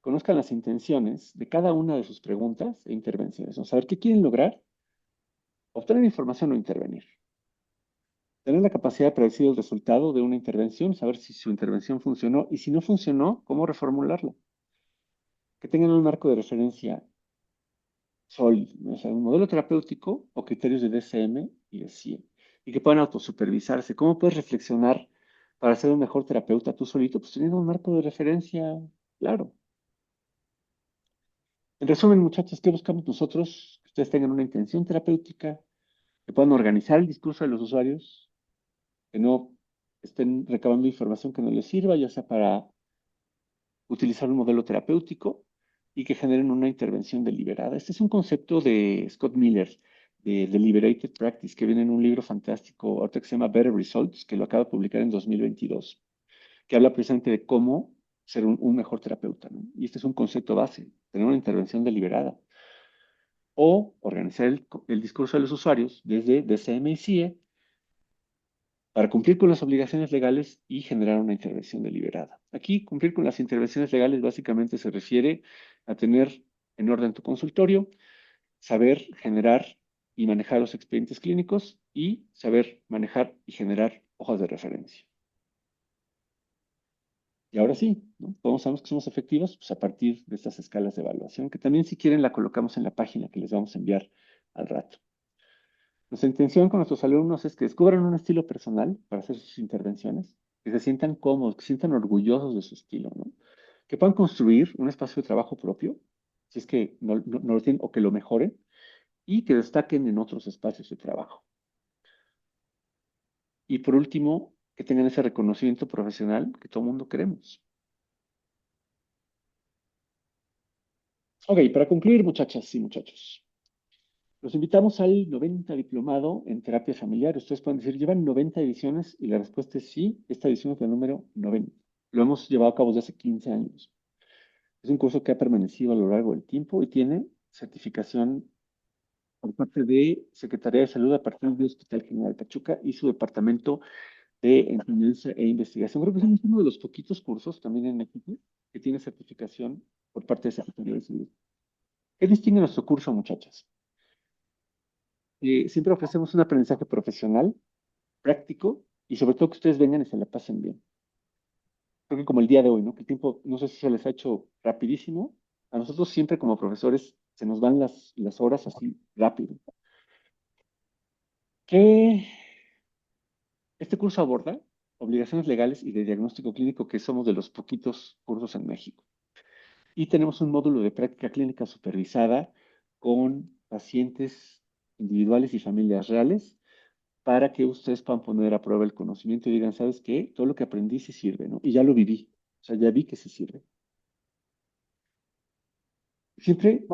conozcan las intenciones de cada una de sus preguntas e intervenciones, ¿no? Saber qué quieren lograr, obtener información o intervenir. Tener la capacidad de predecir el resultado de una intervención, saber si su intervención funcionó y si no funcionó, cómo reformularla. Que tengan un marco de referencia sólido, ¿no? O sea, un modelo terapéutico o criterios de DSM y de CIE. Y que puedan autosupervisarse. ¿Cómo puedes reflexionar para ser un mejor terapeuta tú solito? Pues teniendo un marco de referencia claro. En resumen, muchachos, ¿qué buscamos nosotros? Que ustedes tengan una intención terapéutica, que puedan organizar el discurso de los usuarios, que no estén recabando información que no les sirva, ya sea para utilizar un modelo terapéutico y que generen una intervención deliberada. Este es un concepto de Scott Miller, de Deliberated Practice, que viene en un libro fantástico, ahorita que se llama Better Results, que lo acaba de publicar en 2022, que habla precisamente de cómo ser un mejor terapeuta, ¿no? Y este es un concepto base, tener una intervención deliberada o organizar el discurso de los usuarios desde DCM y CIE para cumplir con las obligaciones legales y generar una intervención deliberada. Aquí, cumplir con las intervenciones legales básicamente se refiere a tener en orden tu consultorio, saber generar y manejar los expedientes clínicos y saber manejar y generar hojas de referencia. Y ahora sí, ¿no? ¿Cómo sabemos que somos efectivos? Pues a partir de estas escalas de evaluación, que también si quieren la colocamos en la página que les vamos a enviar al rato. Nuestra intención con nuestros alumnos es que descubran un estilo personal para hacer sus intervenciones, que se sientan cómodos, que se sientan orgullosos de su estilo, ¿no? Que puedan construir un espacio de trabajo propio, si es que no lo tienen, o que lo mejoren, y que destaquen en otros espacios de trabajo. Y por último, que tengan ese reconocimiento profesional que todo mundo queremos. Ok, para concluir, muchachas y muchachos. Los invitamos al 90 diplomado en terapia familiar. Ustedes pueden decir, ¿llevan 90 ediciones? Y la respuesta es sí, esta edición es la número 90. Lo hemos llevado a cabo desde hace 15 años. Es un curso que ha permanecido a lo largo del tiempo y tiene certificación por parte de Secretaría de Salud a partir del Hospital General Pachuca y su departamento de enseñanza e investigación. Creo que es uno de los poquitos cursos también en México que tiene certificación por parte de Secretaría de Salud. ¿Qué distingue nuestro curso, muchachas? Siempre ofrecemos un aprendizaje profesional, práctico y sobre todo que ustedes vengan y se la pasen bien. Creo que como el día de hoy, ¿no? Que el tiempo, no sé si se les ha hecho rapidísimo. A nosotros siempre como profesores se nos van las horas así rápido. Que este curso aborda obligaciones legales y de diagnóstico clínico, que somos de los poquitos cursos en México. Y tenemos un módulo de práctica clínica supervisada con pacientes individuales y familias reales para que ustedes puedan poner a prueba el conocimiento y digan, ¿sabes qué? Todo lo que aprendí sí sirve, ¿no? Y ya lo viví, o sea, ya vi que sí sirve. Siempre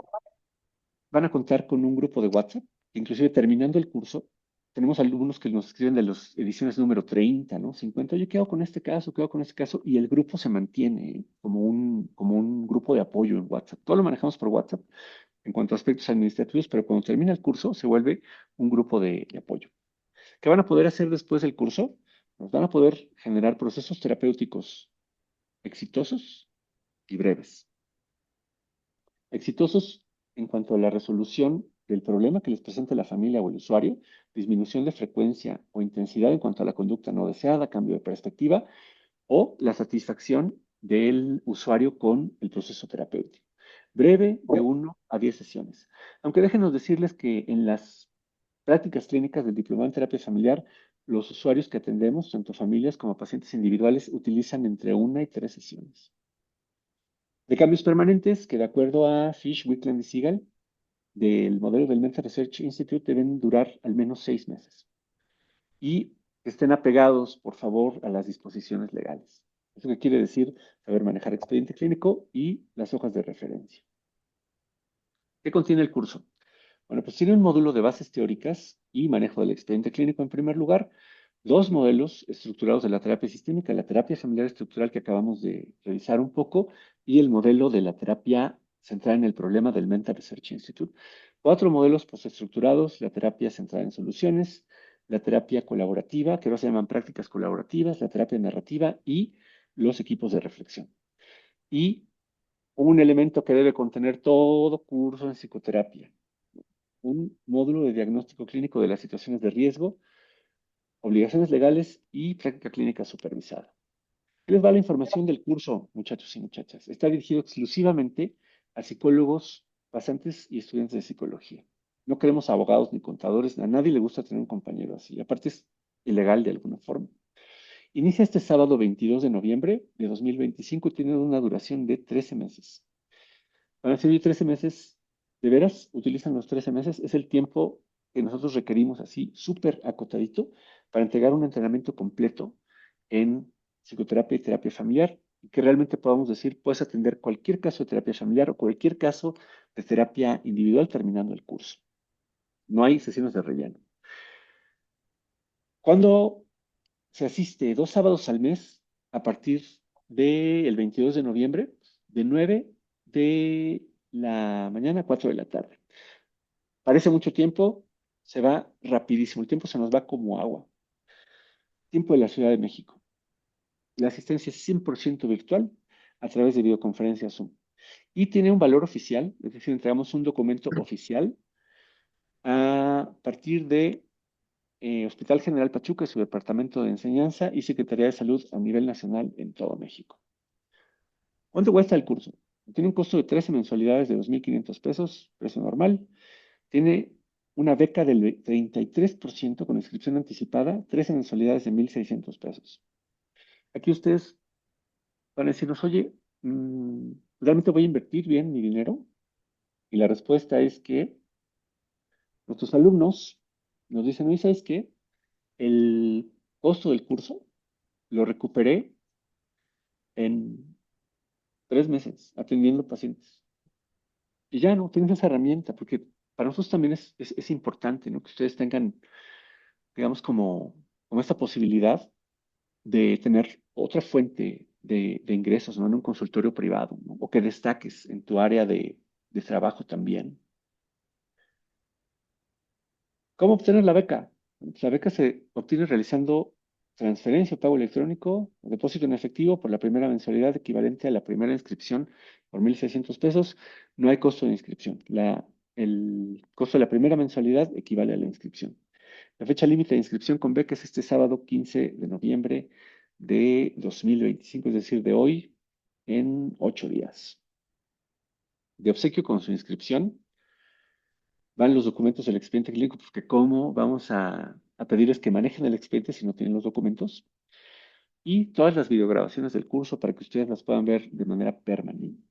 van a contar con un grupo de WhatsApp, inclusive terminando el curso, tenemos alumnos que nos escriben de las ediciones número 30, ¿no? 50, oye, ¿qué hago con este caso? ¿Qué hago con este caso? Y el grupo se mantiene, ¿eh?, como un grupo de apoyo en WhatsApp. Todo lo manejamos por WhatsApp en cuanto a aspectos administrativos, pero cuando termina el curso se vuelve un grupo de apoyo. ¿Qué van a poder hacer después del curso? Nos van a poder generar procesos terapéuticos exitosos y breves. Exitosos en cuanto a la resolución del problema que les presente la familia o el usuario, disminución de frecuencia o intensidad en cuanto a la conducta no deseada, cambio de perspectiva o la satisfacción del usuario con el proceso terapéutico. Breve, de 1 a 10 sesiones. Aunque déjenos decirles que en las prácticas clínicas del diplomado en terapia familiar, los usuarios que atendemos, tanto familias como pacientes individuales, utilizan entre 1 y 3 sesiones. De cambios permanentes que de acuerdo a Fish, Wickland y Siegel, del modelo del Mental Research Institute deben durar al menos 6 meses. Y que estén apegados, por favor, a las disposiciones legales. Eso que quiere decir saber manejar expediente clínico y las hojas de referencia. ¿Qué contiene el curso? Bueno, pues tiene un módulo de bases teóricas y manejo del expediente clínico en primer lugar, dos modelos estructurados de la terapia sistémica, la terapia familiar estructural que acabamos de revisar un poco y el modelo de la terapia centrada en el problema del Mental Research Institute. Cuatro modelos postestructurados, la terapia centrada en soluciones, la terapia colaborativa, que ahora se llaman prácticas colaborativas, la terapia narrativa y los equipos de reflexión. Y un elemento que debe contener todo curso en psicoterapia, un módulo de diagnóstico clínico de las situaciones de riesgo, obligaciones legales y práctica clínica supervisada. ¿Qué les va la información del curso, muchachos y muchachas? Está dirigido exclusivamente a psicólogos, pasantes y estudiantes de psicología. No queremos abogados ni contadores, a nadie le gusta tener un compañero así. Aparte es ilegal de alguna forma. Inicia este sábado 22 de noviembre de 2025 y tiene una duración de 13 meses. Van a ser 13 meses, de veras, utilizan los 13 meses, es el tiempo que nosotros requerimos así, súper acotadito, para entregar un entrenamiento completo en psicoterapia y terapia familiar, y que realmente podamos decir, puedes atender cualquier caso de terapia familiar o cualquier caso de terapia individual terminando el curso. No hay sesiones de relleno. Cuando se asiste 2 sábados al mes, a partir del 22 de noviembre, de 9 de la mañana a 4 de la tarde. Parece mucho tiempo, se va rapidísimo. El tiempo se nos va como agua. Tiempo de la Ciudad de México. La asistencia es 100% virtual a través de videoconferencia Zoom. Y tiene un valor oficial, es decir, entregamos un documento oficial a partir de Hospital General Pachuca, su departamento de enseñanza y Secretaría de Salud a nivel nacional en todo México. ¿Cuánto cuesta el curso? Tiene un costo de 13 mensualidades de 2,500 pesos, precio normal. Tiene una beca del 33% con inscripción anticipada, 13 mensualidades de 1,600 pesos. Aquí ustedes van a decirnos, oye, ¿realmente voy a invertir bien mi dinero? Y la respuesta es que nuestros alumnos nos dicen, oye, ¿sabes qué? El costo del curso lo recuperé en 3 meses atendiendo pacientes. Y ya no, tienes esa herramienta, porque para nosotros también es importante, ¿no? Que ustedes tengan, digamos, como esta posibilidad de tener otra fuente de ingresos, ¿no? En un consultorio privado, ¿no? O que destaques en tu área de trabajo también. ¿Cómo obtener la beca? Pues la beca se obtiene realizando transferencia o pago electrónico o depósito en efectivo por la primera mensualidad equivalente a la primera inscripción por 1,600 pesos. No hay costo de inscripción. El costo de la primera mensualidad equivale a la inscripción. La fecha límite de inscripción con beca es este sábado 15 de noviembre de 2025, es decir, de hoy en 8 días. De obsequio con su inscripción van los documentos del expediente clínico, porque cómo vamos a pedirles que manejen el expediente si no tienen los documentos, y todas las videograbaciones del curso para que ustedes las puedan ver de manera permanente.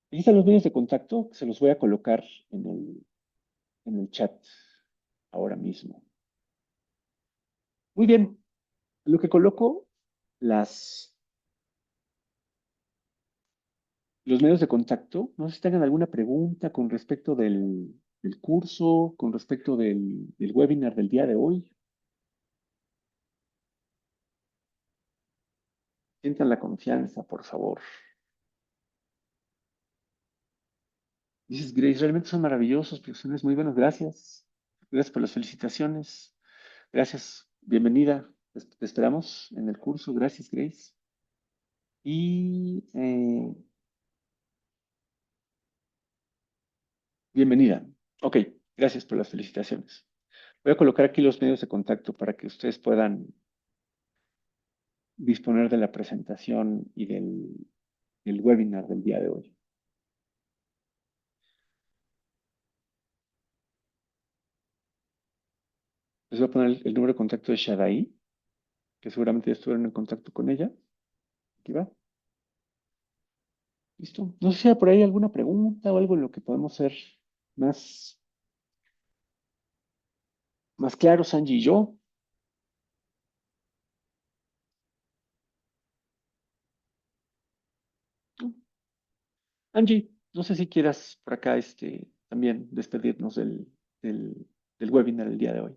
Aquí están los medios de contacto, se los voy a colocar en el chat ahora mismo. Muy bien, lo que coloco las, los medios de contacto, no sé si tengan alguna pregunta con respecto del curso, con respecto del webinar del día de hoy. Sientan la confianza, por favor. Dices, Grace, realmente son maravillosos, profesores, muy buenos, gracias. Gracias por las felicitaciones. Gracias, bienvenida. Te esperamos en el curso. Gracias, Grace. Y bienvenida. Ok, gracias por las felicitaciones. Voy a colocar aquí los medios de contacto para que ustedes puedan disponer de la presentación y del webinar del día de hoy. Les voy a poner el número de contacto de Shadai, que seguramente ya estuvieron en contacto con ella. Aquí va. ¿Listo? No sé si hay por ahí alguna pregunta o algo en lo que podemos ser más, más claros, Angie y yo. Angie, no sé si quieras por acá también despedirnos del, del webinar del día de hoy.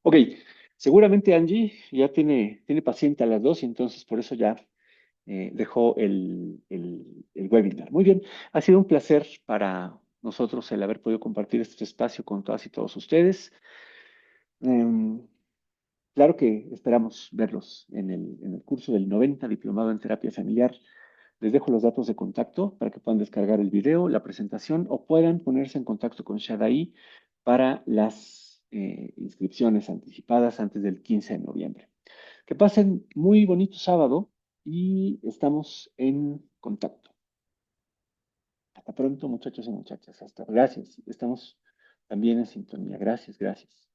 Ok, seguramente Angie ya tiene paciente a las 2 y entonces por eso ya dejó el webinar. Muy bien, ha sido un placer para nosotros el haber podido compartir este espacio con todas y todos ustedes. Em, claro que esperamos verlos en el curso del 90 Diplomado en Terapia Familiar. Les dejo los datos de contacto para que puedan descargar el video, la presentación o puedan ponerse en contacto con Shadai para las inscripciones anticipadas antes del 15 de noviembre. Que pasen muy bonito sábado y estamos en contacto. Hasta pronto, muchachos y muchachas. Hasta gracias. Estamos también en sintonía. Gracias, gracias.